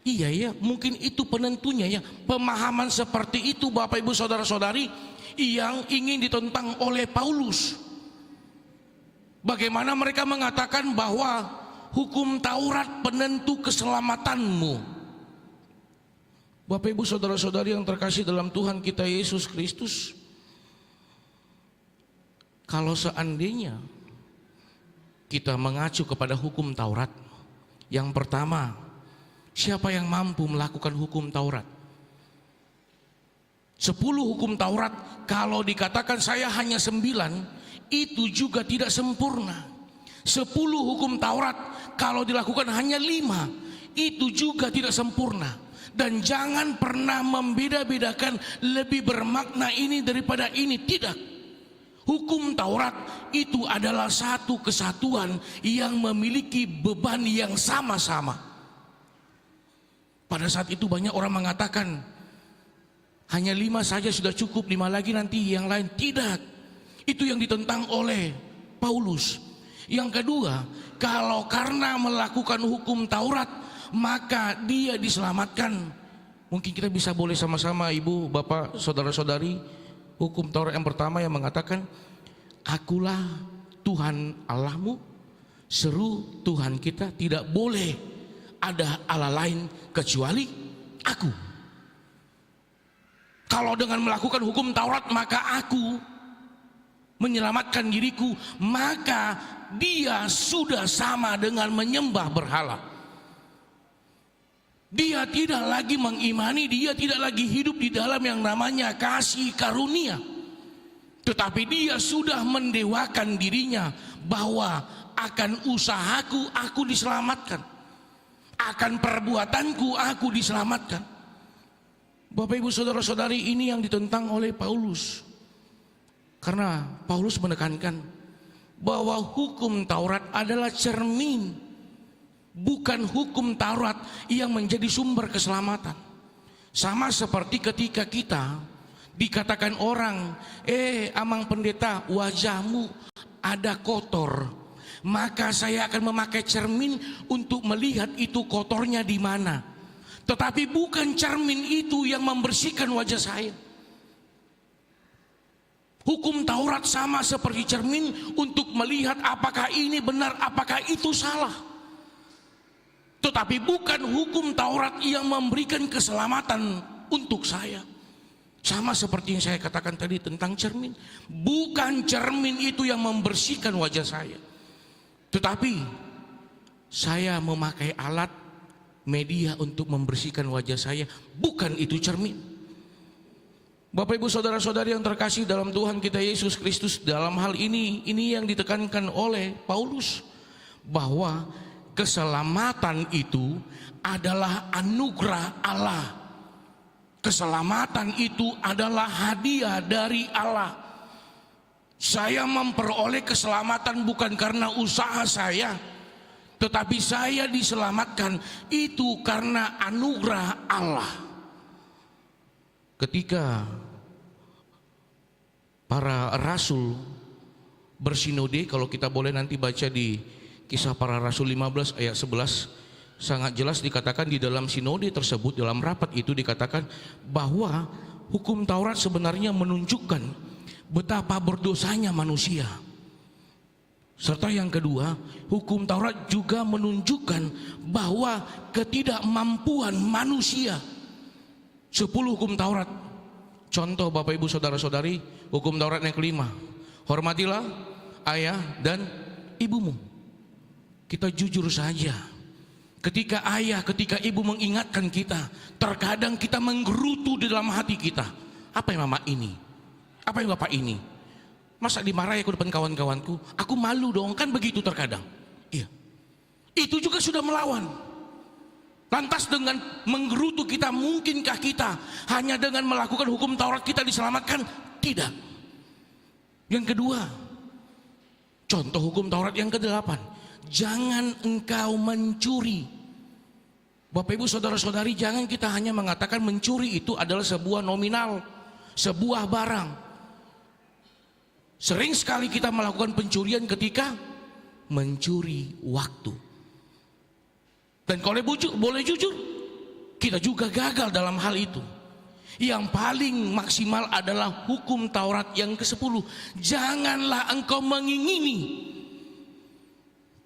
Iya ya, mungkin itu penentunya ya. Pemahaman seperti itu Bapak Ibu Saudara-saudari yang ingin ditentang oleh Paulus. Bagaimana mereka mengatakan bahwa hukum Taurat penentu keselamatanmu. Bapak Ibu Saudara-saudari yang terkasih dalam Tuhan kita Yesus Kristus, kalau seandainya kita mengacu kepada hukum Taurat, yang pertama, siapa yang mampu melakukan hukum Taurat? 10 hukum Taurat, kalau dikatakan saya hanya 9, itu juga tidak sempurna. 10 hukum Taurat, kalau dilakukan hanya 5, itu juga tidak sempurna. Dan jangan pernah membeda-bedakan lebih bermakna ini daripada ini, tidak. Hukum Taurat itu adalah satu kesatuan yang memiliki beban yang sama-sama. Pada saat itu banyak orang mengatakan hanya 5 saja sudah cukup, 5 lagi nanti yang lain. Tidak, itu yang ditentang oleh Paulus. Yang kedua, kalau karena melakukan hukum Taurat maka dia diselamatkan. Mungkin kita bisa boleh sama-sama ibu, bapak, saudara-saudari. Hukum Taurat yang pertama yang mengatakan, akulah Tuhan Allahmu, seru Tuhan kita, tidak boleh ada Allah lain kecuali aku. Kalau dengan melakukan hukum Taurat maka aku menyelamatkan diriku, maka dia sudah sama dengan menyembah berhala. Dia tidak lagi mengimani, dia tidak lagi hidup di dalam yang namanya kasih karunia. Tetapi dia sudah mendewakan dirinya bahwa akan usahaku aku diselamatkan, akan perbuatanku aku diselamatkan. Bapak Ibu Saudara-saudari, ini yang ditentang oleh Paulus. Karena Paulus menekankan bahwa hukum Taurat adalah cermin, bukan hukum Taurat yang menjadi sumber keselamatan. Sama seperti ketika kita dikatakan orang, Amang Pendeta, wajahmu ada kotor, maka saya akan memakai cermin untuk melihat itu kotornya di mana. Tetapi bukan cermin itu yang membersihkan wajah saya. Hukum Taurat sama seperti cermin untuk melihat apakah ini benar, apakah itu salah. Tetapi bukan hukum Taurat yang memberikan keselamatan untuk saya. Sama seperti yang saya katakan tadi tentang cermin. Bukan cermin itu yang membersihkan wajah saya, tetapi saya memakai alat media untuk membersihkan wajah saya. Bukan itu cermin. Bapak Ibu Saudara-saudari yang terkasih dalam Tuhan kita Yesus Kristus, dalam hal ini yang ditekankan oleh Paulus, bahwa keselamatan itu adalah anugerah Allah. Keselamatan itu adalah hadiah dari Allah. Saya memperoleh keselamatan bukan karena usaha saya, tetapi saya diselamatkan itu karena anugerah Allah. Ketika para rasul bersinode, kalau kita boleh nanti baca di Kisah Para Rasul 15 ayat 11, sangat jelas dikatakan di dalam sinode tersebut, dalam rapat itu dikatakan bahwa hukum Taurat sebenarnya menunjukkan betapa berdosanya manusia. Serta yang kedua, hukum Taurat juga menunjukkan bahwa ketidakmampuan manusia. 10 hukum Taurat. Contoh Bapak Ibu Saudara-saudari, hukum Taurat yang kelima, hormatilah ayah dan ibumu. Kita jujur saja, ketika ayah, ketika ibu mengingatkan kita, terkadang kita menggerutu di dalam hati kita. Apa yang mama ini? Apa yang bapak ini? Masa dimarahi aku depan kawan-kawanku? Aku malu dong, kan begitu terkadang. Iya. Itu juga sudah melawan. Lantas dengan menggerutu kita, mungkinkah kita hanya dengan melakukan hukum Taurat kita diselamatkan? Tidak. Yang kedua, contoh hukum Taurat yang ke-8, jangan engkau mencuri. Bapak Ibu Saudara-saudari, jangan kita hanya mengatakan mencuri itu adalah sebuah nominal, sebuah barang. Sering sekali kita melakukan pencurian ketika mencuri waktu. Dan kalau boleh jujur, kita juga gagal dalam hal itu. Yang paling maksimal adalah hukum Taurat yang ke-10. Janganlah engkau mengingini.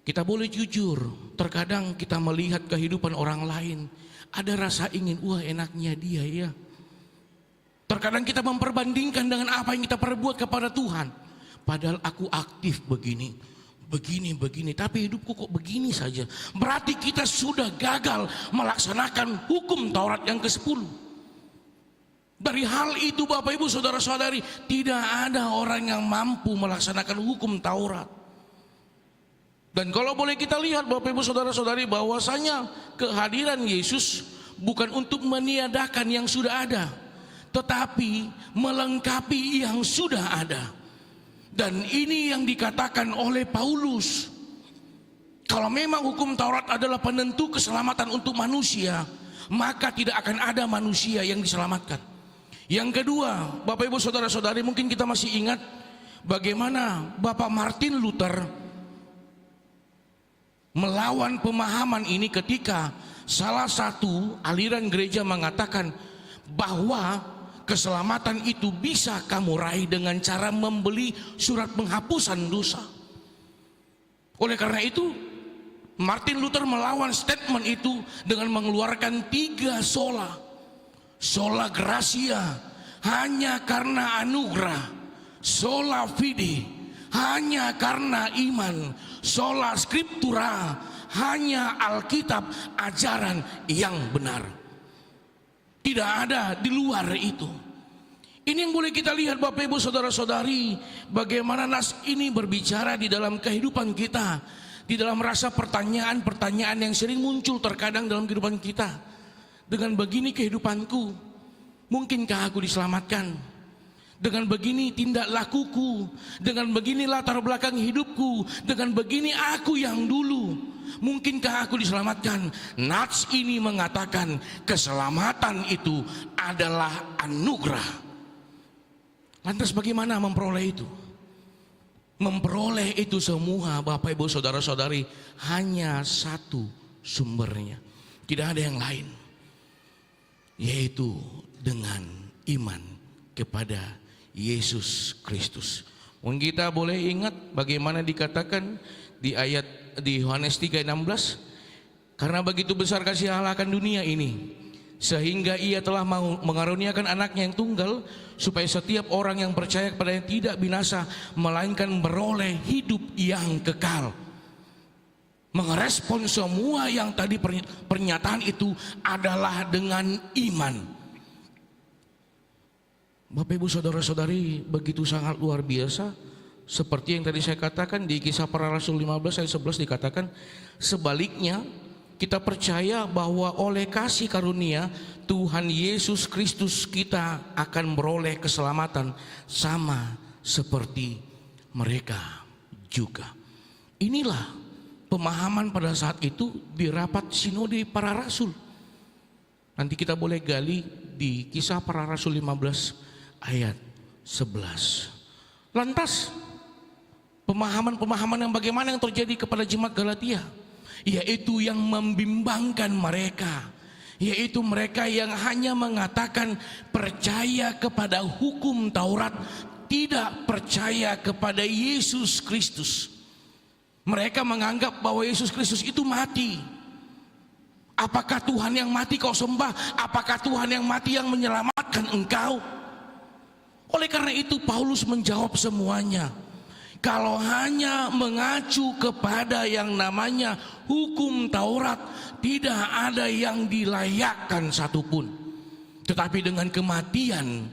Kita boleh jujur, terkadang kita melihat kehidupan orang lain, ada rasa ingin, wah enaknya dia ya. Terkadang kita memperbandingkan dengan apa yang kita perbuat kepada Tuhan. Padahal aku aktif begini, tapi hidupku kok begini saja. Berarti kita sudah gagal melaksanakan hukum Taurat yang ke-10. Dari hal itu Bapak Ibu Saudara-saudari, tidak ada orang yang mampu melaksanakan hukum Taurat. Dan kalau boleh kita lihat Bapak Ibu Saudara-saudari, bahwasanya kehadiran Yesus bukan untuk meniadakan yang sudah ada, tetapi melengkapi yang sudah ada. Dan ini yang dikatakan oleh Paulus. Kalau memang hukum Taurat adalah penentu keselamatan untuk manusia, maka tidak akan ada manusia yang diselamatkan. Yang kedua, Bapak Ibu Saudara-saudari, mungkin kita masih ingat bagaimana Bapak Martin Luther melawan pemahaman ini ketika salah satu aliran gereja mengatakan bahwa keselamatan itu bisa kamu raih dengan cara membeli surat penghapusan dosa. Oleh karena itu, Martin Luther melawan statement itu dengan mengeluarkan 3 sola. Sola gratia, hanya karena anugerah. Sola fide, hanya karena iman. Sola scriptura, hanya Alkitab, ajaran yang benar. Tidak ada di luar itu. Ini yang boleh kita lihat Bapak Ibu Saudara-saudari, bagaimana nas ini berbicara di dalam kehidupan kita, di dalam rasa pertanyaan-pertanyaan yang sering muncul terkadang dalam kehidupan kita. Dengan begini kehidupanku, mungkinkah aku diselamatkan? Dengan begini tindak lakuku, dengan begini latar belakang hidupku, dengan begini aku yang dulu, mungkinkah aku diselamatkan? Nats ini mengatakan keselamatan itu adalah anugerah. Lantas bagaimana memperoleh itu? Memperoleh itu semua Bapak Ibu Saudara-saudari hanya satu sumbernya, tidak ada yang lain, yaitu dengan iman kepada Yesus Kristus. Mungkin kita boleh ingat bagaimana dikatakan di Yohanes 3:16, karena begitu besar kasih Allah akan dunia ini, sehingga ia telah mau mengaruniakan anaknya yang tunggal, supaya setiap orang yang percaya kepadanya tidak binasa, melainkan beroleh hidup yang kekal. Mengerespon semua yang tadi pernyataan itu adalah dengan iman. Bapak Ibu Saudara-saudari, begitu sangat luar biasa. Seperti yang tadi saya katakan di Kisah Para Rasul 15 ayat 11 dikatakan, sebaliknya kita percaya bahwa oleh kasih karunia Tuhan Yesus Kristus kita akan beroleh keselamatan sama seperti mereka juga. Inilah pemahaman pada saat itu di rapat sinode para rasul. Nanti kita boleh gali di Kisah Para Rasul 15 ayat 11. Lantas pemahaman-pemahaman yang bagaimana yang terjadi kepada jemaat Galatia, yaitu yang membimbangkan mereka, yaitu mereka yang hanya mengatakan percaya kepada hukum Taurat tidak percaya kepada Yesus Kristus. Mereka menganggap bahwa Yesus Kristus itu mati. Apakah Tuhan yang mati kau sembah? Apakah Tuhan yang mati yang menyelamatkan engkau? Oleh karena itu Paulus menjawab semuanya. Kalau hanya mengacu kepada yang namanya hukum Taurat, tidak ada yang dilayakkan satupun. Tetapi dengan kematian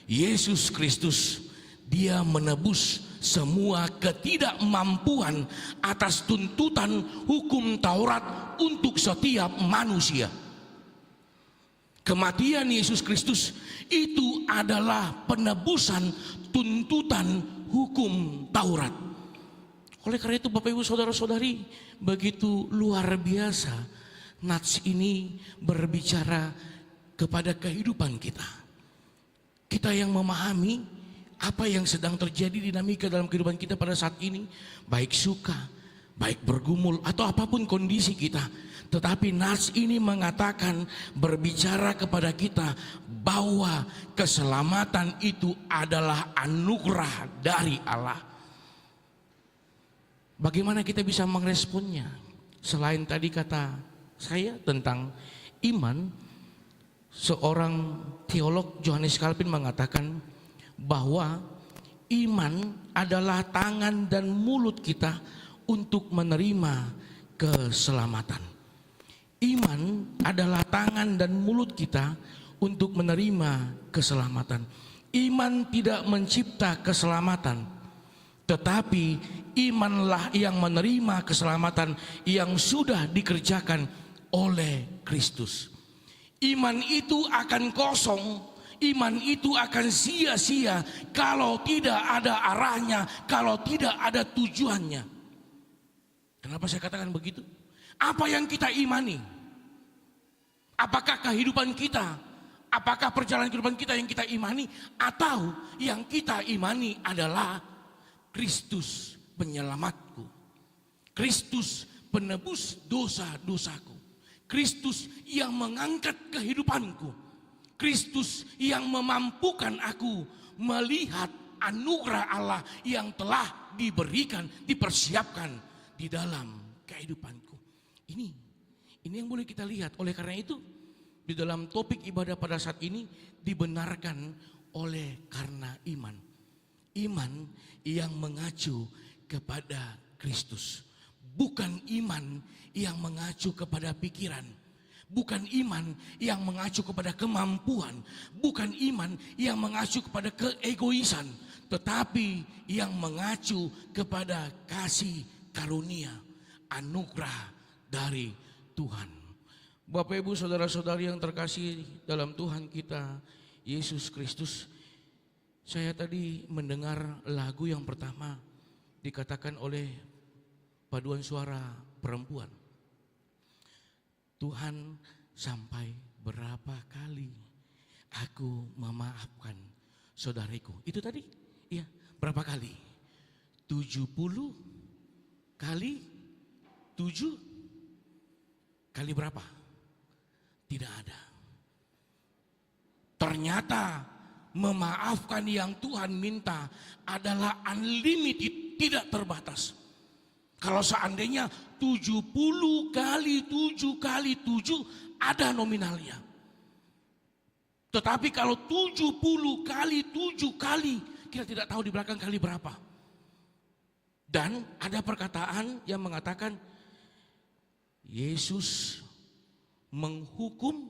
Yesus Kristus, Dia menebus semua ketidakmampuan atas tuntutan hukum Taurat untuk setiap manusia. Kematian Yesus Kristus itu adalah penebusan tuntutan hukum Taurat. Oleh karena itu Bapak Ibu Saudara-saudari, begitu luar biasa nats ini berbicara kepada kehidupan kita. Kita yang memahami apa yang sedang terjadi dinamika dalam kehidupan kita pada saat ini, baik suka, baik bergumul atau apapun kondisi kita. Tetapi nats ini mengatakan, berbicara kepada kita bahwa keselamatan itu adalah anugerah dari Allah. Bagaimana kita bisa meresponnya? Selain tadi kata saya tentang iman, seorang teolog Johannes Calvin mengatakan bahwa iman adalah tangan dan mulut kita untuk menerima keselamatan. Iman adalah tangan dan mulut kita untuk menerima keselamatan. Iman tidak mencipta keselamatan, tetapi imanlah yang menerima keselamatan yang sudah dikerjakan oleh Kristus. Iman itu akan kosong, iman itu akan sia-sia kalau tidak ada arahnya, kalau tidak ada tujuannya. Kenapa saya katakan begitu? Apa yang kita imani? Apakah kehidupan kita? Apakah perjalanan kehidupan kita yang kita imani? Atau yang kita imani adalah Kristus penyelamatku, Kristus penebus dosa-dosaku, Kristus yang mengangkat kehidupanku, Kristus yang memampukan aku melihat anugerah Allah yang telah diberikan, dipersiapkan di dalam kehidupanku. Ini yang boleh kita lihat. Oleh karena itu di dalam topik ibadah pada saat ini dibenarkan oleh karena iman. Iman yang mengacu kepada Kristus, bukan iman yang mengacu kepada pikiran, bukan iman yang mengacu kepada kemampuan, bukan iman yang mengacu kepada keegoisan, tetapi yang mengacu kepada kasih karunia, anugerah dari Tuhan. Bapak Ibu Saudara-saudari yang terkasih dalam Tuhan kita Yesus Kristus, saya tadi mendengar lagu yang pertama dikatakan oleh paduan suara perempuan. Tuhan, sampai berapa kali aku memaafkan saudariku. Itu tadi, ya, berapa kali? 70 kali 7 kali berapa? Tidak ada. Ternyata memaafkan yang Tuhan minta adalah unlimited, tidak terbatas. Kalau seandainya 70 kali 7 kali 7 ada nominalnya. Tetapi kalau 70 kali 7 kali, kita tidak tahu di belakang kali berapa. Dan ada perkataan yang mengatakan Yesus menghukum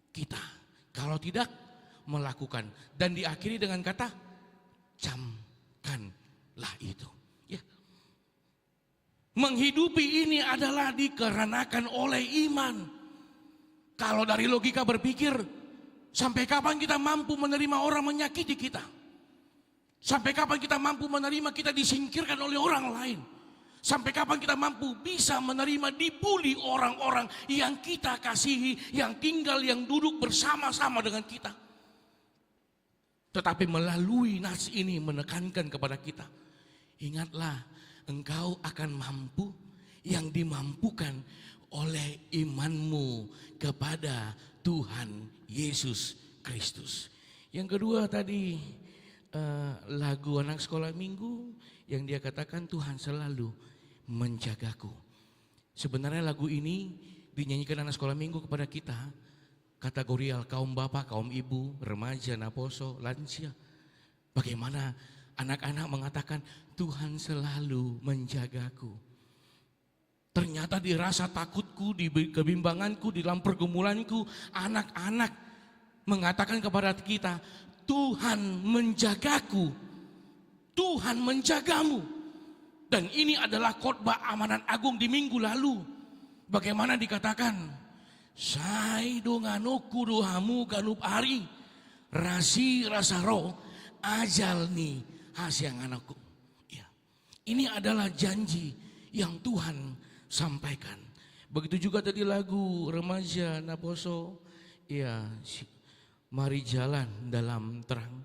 kita kalau tidak melakukan, dan diakhiri dengan kata camkanlah itu. Ya. Menghidupi ini adalah dikarenakan oleh iman. Kalau dari logika berpikir, sampai kapan kita mampu menerima orang menyakiti kita? Sampai kapan kita mampu menerima kita disingkirkan oleh orang lain? Sampai kapan kita mampu bisa menerima dibully orang-orang yang kita kasihi, yang tinggal, yang duduk bersama-sama dengan kita? Tetapi melalui nats ini menekankan kepada kita, ingatlah, engkau akan mampu yang dimampukan oleh imanmu kepada Tuhan Yesus Kristus. Yang kedua tadi lagu anak sekolah minggu yang dia katakan Tuhan selalu menjagaku. Sebenarnya lagu ini dinyanyikan anak sekolah minggu kepada kita, kategorial kaum bapak, kaum ibu, remaja, naposo, lansia. Bagaimana anak-anak mengatakan Tuhan selalu menjagaku. Ternyata di rasa takutku, di kebimbanganku, di dalam pergumulanku, anak-anak mengatakan kepada kita, Tuhan menjagaku, Tuhan menjagamu. Dan ini adalah khotbah amanat agung di minggu lalu. Bagaimana dikatakan, Sai donganoku dohamu galup ari, rasi rasa roh, ajal nih hasiang anakku. Ya. Ini adalah janji yang Tuhan sampaikan. Begitu juga tadi lagu remaja Naposo, ya, mari jalan dalam terang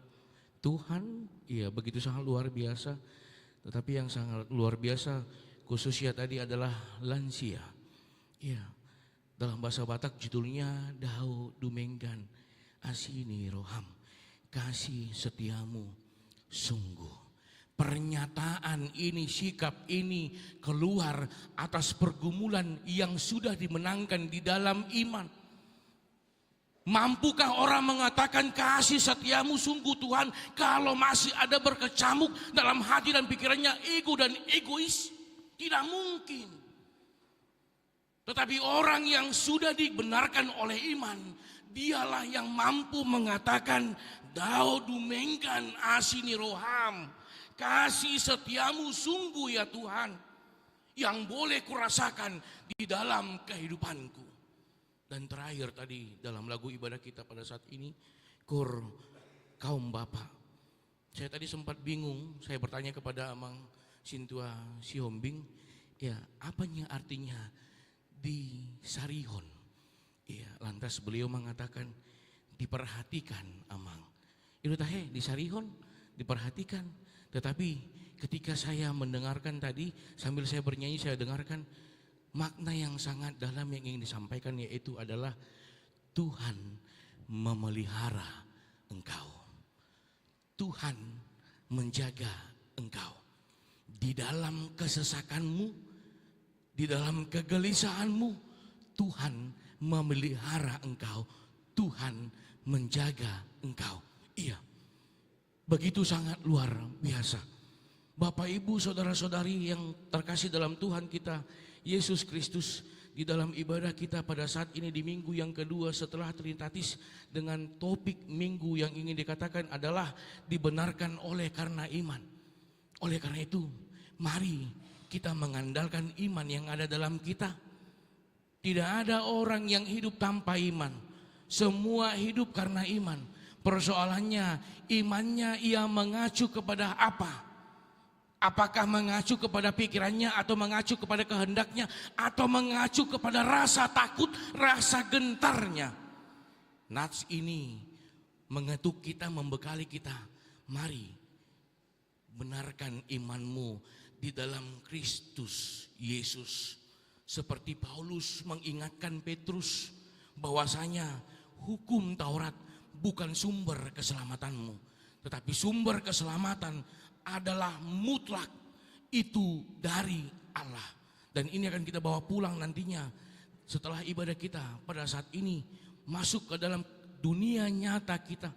Tuhan. Ya, begitu sangat luar biasa. Tetapi yang sangat luar biasa khususnya tadi adalah lansia. Ya, dalam bahasa Batak judulnya Dao Dumenggan Asini Roham, kasih setiamu sungguh. Pernyataan ini, sikap ini keluar atas pergumulan yang sudah dimenangkan di dalam iman. Mampukah orang mengatakan kasih setiamu sungguh Tuhan kalau masih ada berkecamuk dalam hati dan pikirannya ego dan egois? Tidak mungkin. Tetapi orang yang sudah dibenarkan oleh iman, dialah yang mampu mengatakan Dao dumengkan asini roham, kasih setiamu sungguh ya Tuhan, yang boleh kurasakan di dalam kehidupanku. Dan terakhir tadi dalam lagu ibadah kita pada saat ini, Kur kaum bapak. Saya tadi sempat bingung, saya bertanya kepada Amang Sintua Sihombing, ya apanya artinya di Sarihon? Ya, lantas beliau mengatakan diperhatikan Amang. Itu tahe di Sarihon diperhatikan. Tetapi ketika saya mendengarkan tadi sambil saya bernyanyi saya dengarkan makna yang sangat dalam yang ingin disampaikan, yaitu adalah Tuhan memelihara engkau. Tuhan menjaga engkau. Di dalam kesesakanmu, di dalam kegelisahanmu, Tuhan memelihara engkau. Tuhan menjaga engkau. Iya, begitu sangat luar biasa. Bapak, Ibu, saudara-saudari yang terkasih dalam Tuhan kita Yesus Kristus, di dalam ibadah kita pada saat ini di minggu yang kedua setelah Trinitatis, dengan topik minggu yang ingin dikatakan adalah dibenarkan oleh karena iman. Oleh karena itu, mari kita mengandalkan iman yang ada dalam kita. Tidak ada orang yang hidup tanpa iman. Semua hidup karena iman. Persoalannya, imannya ia mengacu kepada apa? Apakah mengacu kepada pikirannya, atau mengacu kepada kehendaknya, atau mengacu kepada rasa takut, rasa gentarnya? Nats ini mengetuk kita, membekali kita. Mari benarkan imanmu di dalam Kristus Yesus. Seperti Paulus mengingatkan Petrus bahwasanya hukum Taurat bukan sumber keselamatanmu, tetapi sumber keselamatan adalah mutlak, itu dari Allah. Dan ini akan kita bawa pulang nantinya setelah ibadah kita pada saat ini, masuk ke dalam dunia nyata kita,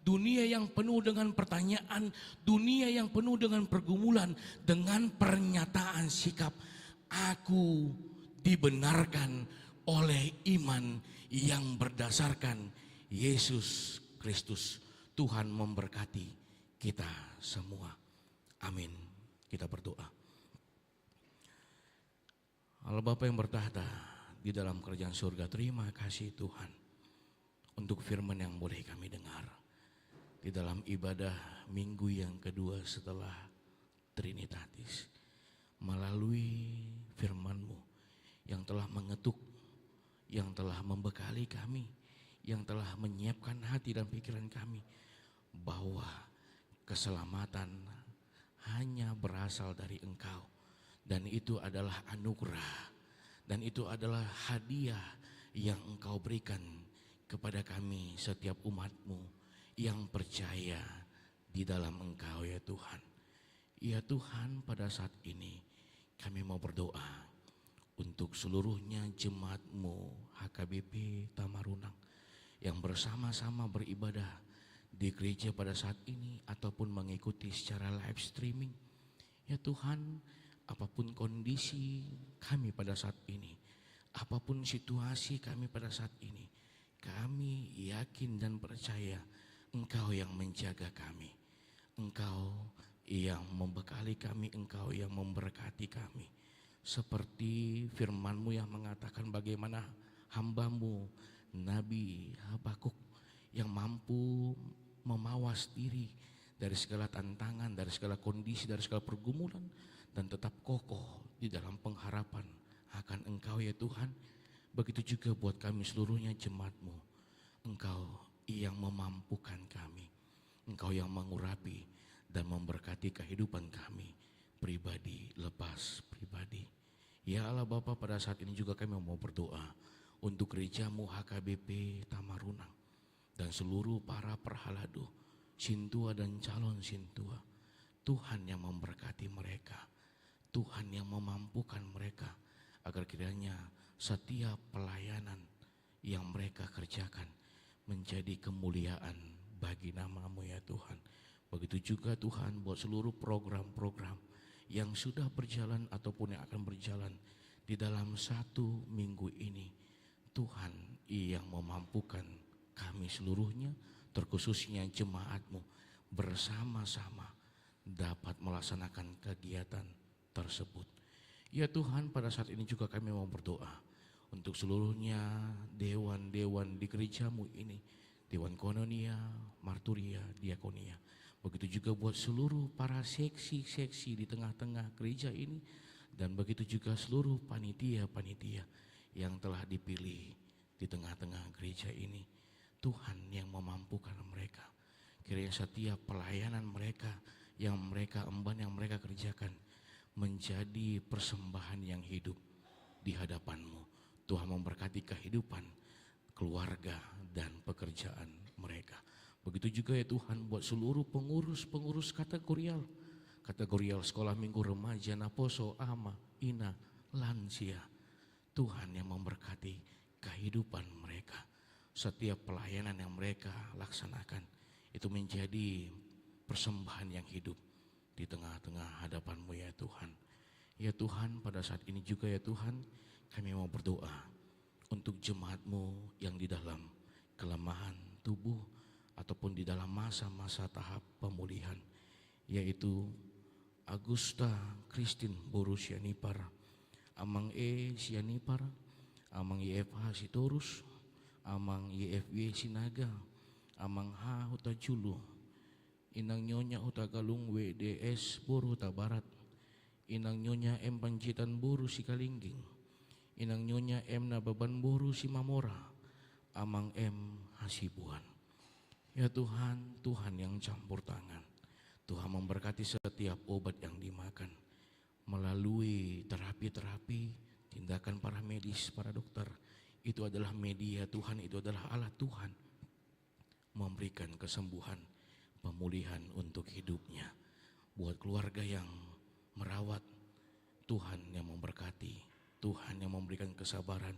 dunia yang penuh dengan pertanyaan, dunia yang penuh dengan pergumulan, dengan pernyataan sikap, aku dibenarkan oleh iman yang berdasarkan Yesus Kristus. Tuhan memberkati kita semua. Amin. Kita berdoa. Allah Bapa yang bertahta di dalam kerajaan surga, terima kasih Tuhan untuk firman yang boleh kami dengar di dalam ibadah minggu yang kedua setelah Trinitatis. Melalui firman-Mu yang telah mengetuk, yang telah membekali kami, yang telah menyiapkan hati dan pikiran kami bahwa keselamatan hanya berasal dari Engkau, dan itu adalah anugerah, dan itu adalah hadiah yang Engkau berikan kepada kami setiap umat-Mu yang percaya di dalam Engkau ya Tuhan. Ya Tuhan, pada saat ini kami mau berdoa untuk seluruhnya jemaat-Mu HKBP Tamarunang yang bersama-sama beribadah di gereja pada saat ini ataupun mengikuti secara live streaming. Ya Tuhan, apapun kondisi kami pada saat ini, apapun situasi kami pada saat ini, kami yakin dan percaya Engkau yang menjaga kami, Engkau yang membekali kami, Engkau yang memberkati kami. Seperti firman-Mu yang mengatakan bagaimana hamba-Mu Nabi Habakuk yang mampu memawas diri dari segala tantangan, dari segala kondisi, dari segala pergumulan, dan tetap kokoh di dalam pengharapan akan Engkau ya Tuhan. Begitu juga buat kami seluruhnya jemaat-Mu. Engkau yang memampukan kami, Engkau yang mengurapi dan memberkati kehidupan kami pribadi lepas pribadi. Ya Allah Bapa, pada saat ini juga kami mau berdoa untuk gereja-Mu HKBP Tamarunang dan seluruh para perhalado, sintua dan calon sintua. Tuhan yang memberkati mereka, Tuhan yang memampukan mereka agar kiranya setiap pelayanan yang mereka kerjakan menjadi kemuliaan bagi nama-Mu ya Tuhan. Begitu juga Tuhan buat seluruh program-program yang sudah berjalan ataupun yang akan berjalan di dalam 1 minggu ini. Tuhan yang memampukan kami seluruhnya, terkhususnya jemaat-Mu, bersama-sama dapat melaksanakan kegiatan tersebut. Ya Tuhan, pada saat ini juga kami mau berdoa untuk seluruhnya dewan-dewan di gereja-Mu ini, Dewan Koinonia, Marturia, Diakonia. Begitu juga buat seluruh para seksi-seksi di tengah-tengah gereja ini, dan begitu juga seluruh panitia-panitia yang telah dipilih di tengah-tengah gereja ini. Tuhan yang memampukan mereka. Kiranya setiap pelayanan mereka yang mereka emban, yang mereka kerjakan menjadi persembahan yang hidup di hadapan-Mu. Tuhan memberkati kehidupan, keluarga, dan pekerjaan mereka. Begitu juga ya Tuhan buat seluruh pengurus-pengurus kategorial sekolah minggu remaja, Naposo, Ama, Ina, lansia. Tuhan yang memberkati kehidupan mereka. Setiap pelayanan yang mereka laksanakan itu menjadi persembahan yang hidup di tengah-tengah hadapan-Mu ya Tuhan. Ya Tuhan, pada saat ini juga ya Tuhan, kami mau berdoa untuk jemaat-Mu yang di dalam kelemahan tubuh ataupun di dalam masa-masa tahap pemulihan, yaitu Agusta Christine Boru Sianipar, Amang E Sianipar, Amang YFH Sitorus, Amang YFW Sinaga, Amang H Huta Julu, Inang Nyonya Huta Galung WDS Boru Huta Barat, Inang Nyonya M Pancitan Boru Sikalingging, Inang Nyonya M Nababan Boru Simamora, Amang M Hasibuan. Ya Tuhan, Tuhan yang campur tangan. Tuhan memberkati setiap obat yang dimakan melalui terapi-terapi, tindakan para medis, para dokter. Itu adalah media Tuhan, itu adalah alat Tuhan memberikan kesembuhan, pemulihan untuk hidupnya. Buat keluarga yang merawat, Tuhan yang memberkati, Tuhan yang memberikan kesabaran,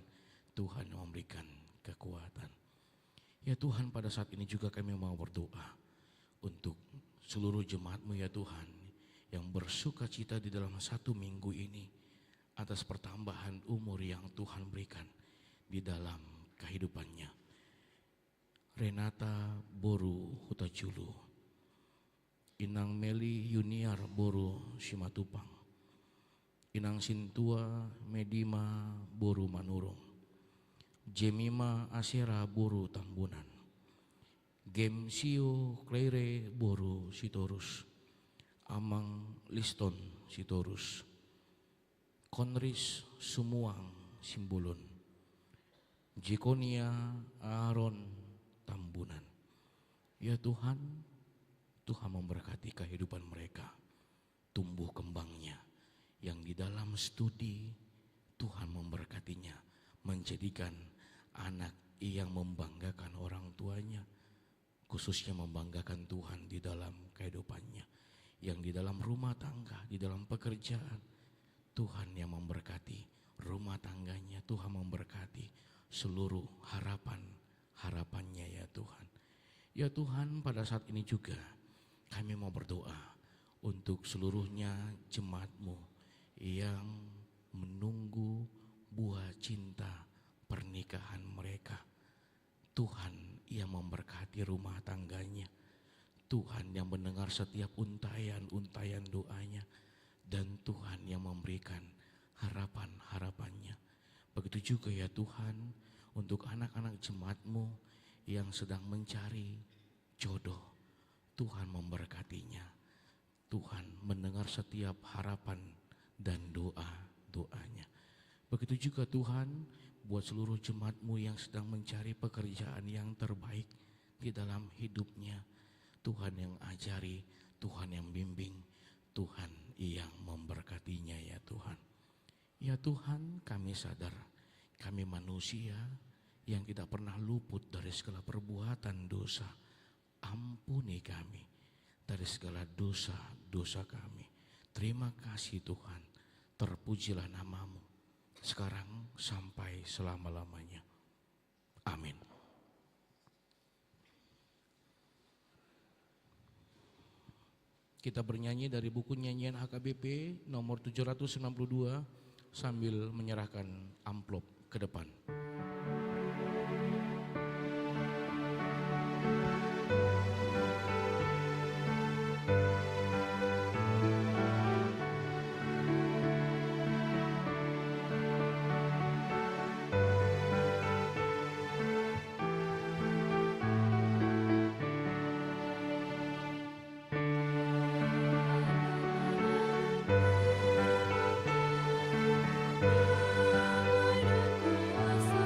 Tuhan yang memberikan kekuatan. Ya Tuhan, pada saat ini juga kami mau berdoa untuk seluruh jemaat-Mu ya Tuhan yang bersuka cita di dalam 1 minggu ini atas pertambahan umur yang Tuhan berikan di dalam kehidupannya. Renata Boru Huta Julu, Inang Meli Yuniar Boru Simatupang, Inang Sintua Medima Boru Manurung, Jemima Asera Boru Tambunan, Gemsio Kleire Boru Sitorus, Amang Liston Sitorus, Konris Sumuang Simbulun, Jekonia Aaron Tambunan. Ya Tuhan, Tuhan memberkati kehidupan mereka, tumbuh kembangnya, yang di dalam studi Tuhan memberkatinya, menjadikan anak yang membanggakan orang tuanya, khususnya membanggakan Tuhan di dalam kehidupannya, yang di dalam rumah tangga, di dalam pekerjaan. Tuhan yang memberkati rumah tangganya, Tuhan memberkati seluruh harapannya ya Tuhan. Ya Tuhan, pada saat ini juga kami mau berdoa untuk seluruhnya jemaat-Mu yang menunggu buah cinta pernikahan mereka. Tuhan yang memberkati rumah tangganya, Tuhan yang mendengar setiap untayan doanya, dan Tuhan yang memberikan harapannya. Begitu juga ya Tuhan untuk anak-anak jemaat-Mu yang sedang mencari jodoh. Tuhan memberkatinya. Tuhan mendengar setiap harapan dan doanya. Begitu juga Tuhan buat seluruh jemaat-Mu yang sedang mencari pekerjaan yang terbaik di dalam hidupnya. Tuhan yang ajari, Tuhan yang bimbing, Tuhan yang memberkatinya ya Tuhan. Ya Tuhan, kami sadar kami manusia yang tidak pernah luput dari segala perbuatan dosa. Ampuni kami dari segala dosa kami. Terima kasih Tuhan, terpujilah nama-Mu sekarang sampai selama-lamanya. Amin. Kita bernyanyi dari buku nyanyian HKBP nomor 762 sambil menyerahkan amplop ke depan. Ada kuasa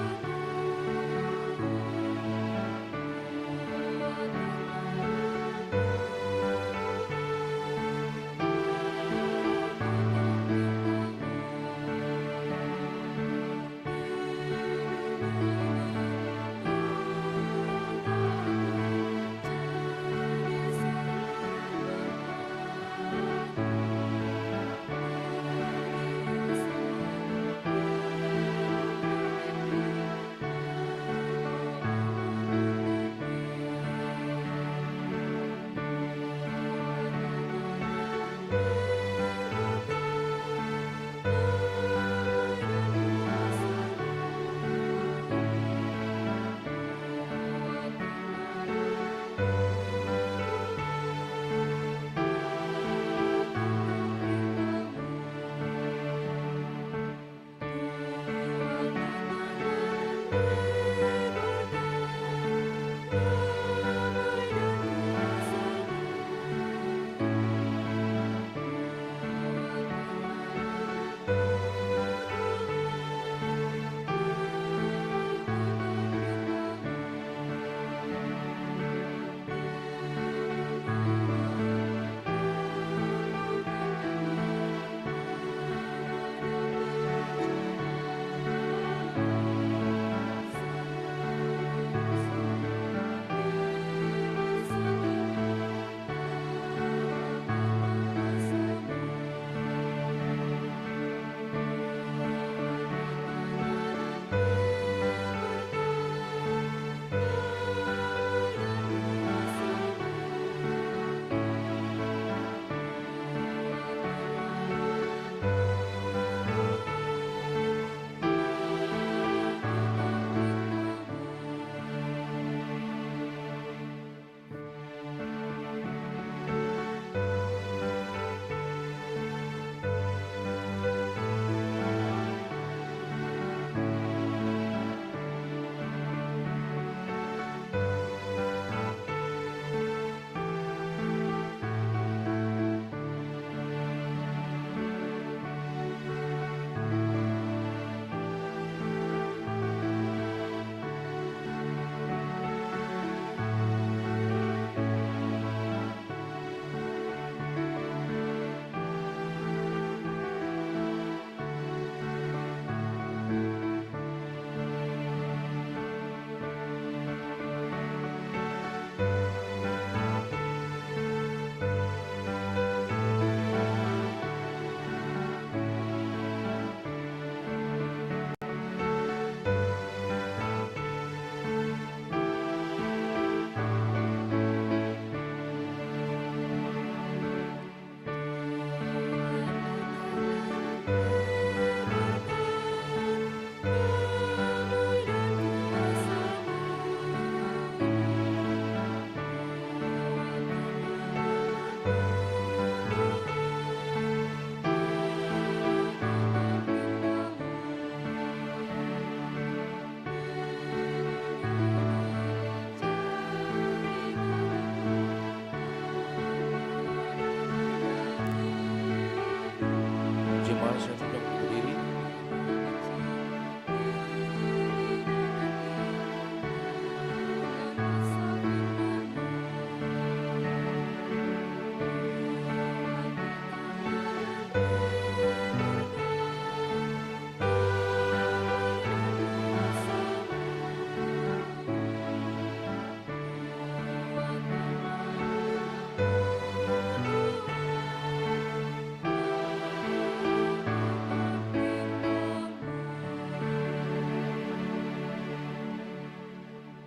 Mari saya undang untuk berdiri.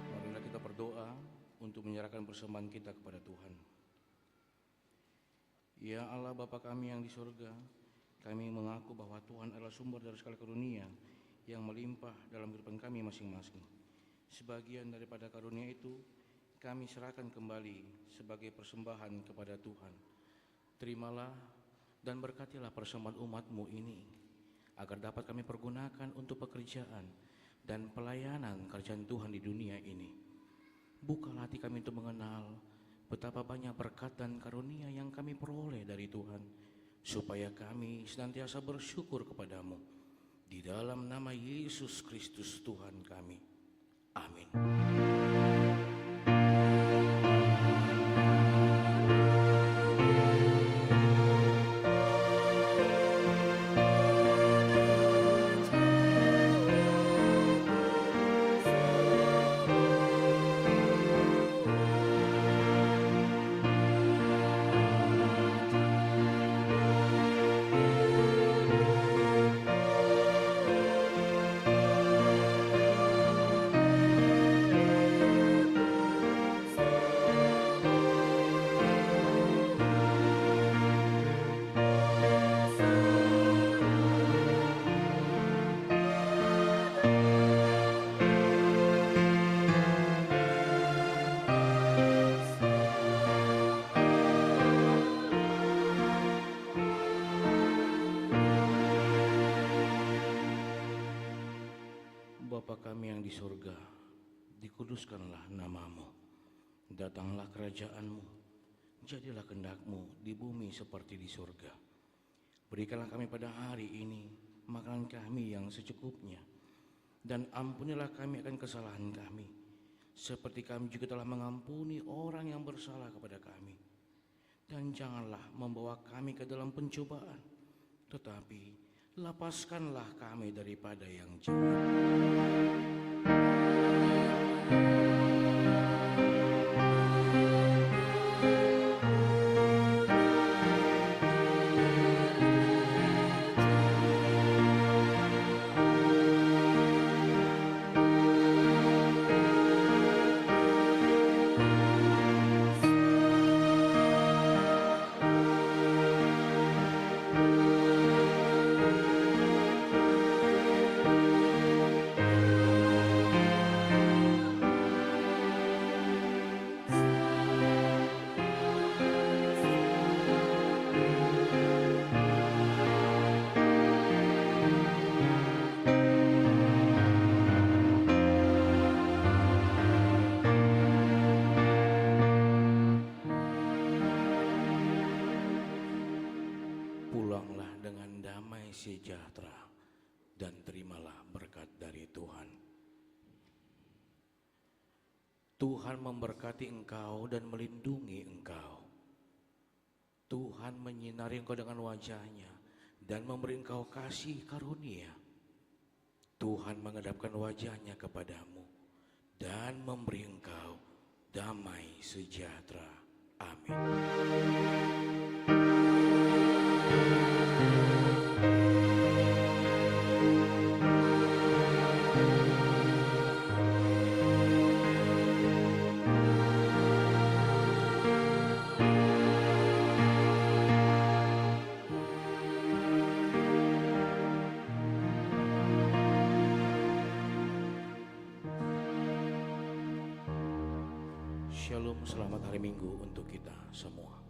Marilah kita berdoa untuk menyerahkan persembahan kita kepada Tuhan. Ya Allah Bapa kami yang di surga, kami mengaku bahwa Tuhan adalah sumber dari segala karunia yang melimpah dalam kehidupan kami masing-masing. Sebagian daripada karunia itu kami serahkan kembali sebagai persembahan kepada Tuhan. Terimalah dan berkatilah persembahan umat-Mu ini, agar dapat kami pergunakan untuk pekerjaan dan pelayanan kerjaan Tuhan di dunia ini. Bukalah hati kami untuk mengenal betapa banyak berkat dan karunia yang kami peroleh dari Tuhan, supaya kami senantiasa bersyukur kepadamu. Di dalam nama Yesus Kristus Tuhan kami. Amin. Bapa kami yang di surga, dikuduskanlah nama-Mu, datanglah kerajaan-Mu, jadilah kehendak-Mu di bumi seperti di surga. Berikanlah kami pada hari ini makanan kami yang secukupnya, dan ampunilah kami akan kesalahan kami, seperti kami juga telah mengampuni orang yang bersalah kepada kami. Dan janganlah membawa kami ke dalam pencobaan, tetapi lepaskanlah kami daripada yang jahat. Pulanglah dengan damai sejahtera dan terimalah berkat dari Tuhan. Tuhan memberkati engkau dan melindungi engkau. Tuhan menyinari engkau dengan wajah-Nya dan memberi engkau kasih karunia. Tuhan menghadapkan wajah-Nya kepadamu dan memberi engkau damai sejahtera. Amin. Shalom, selamat hari Minggu untuk kita semua.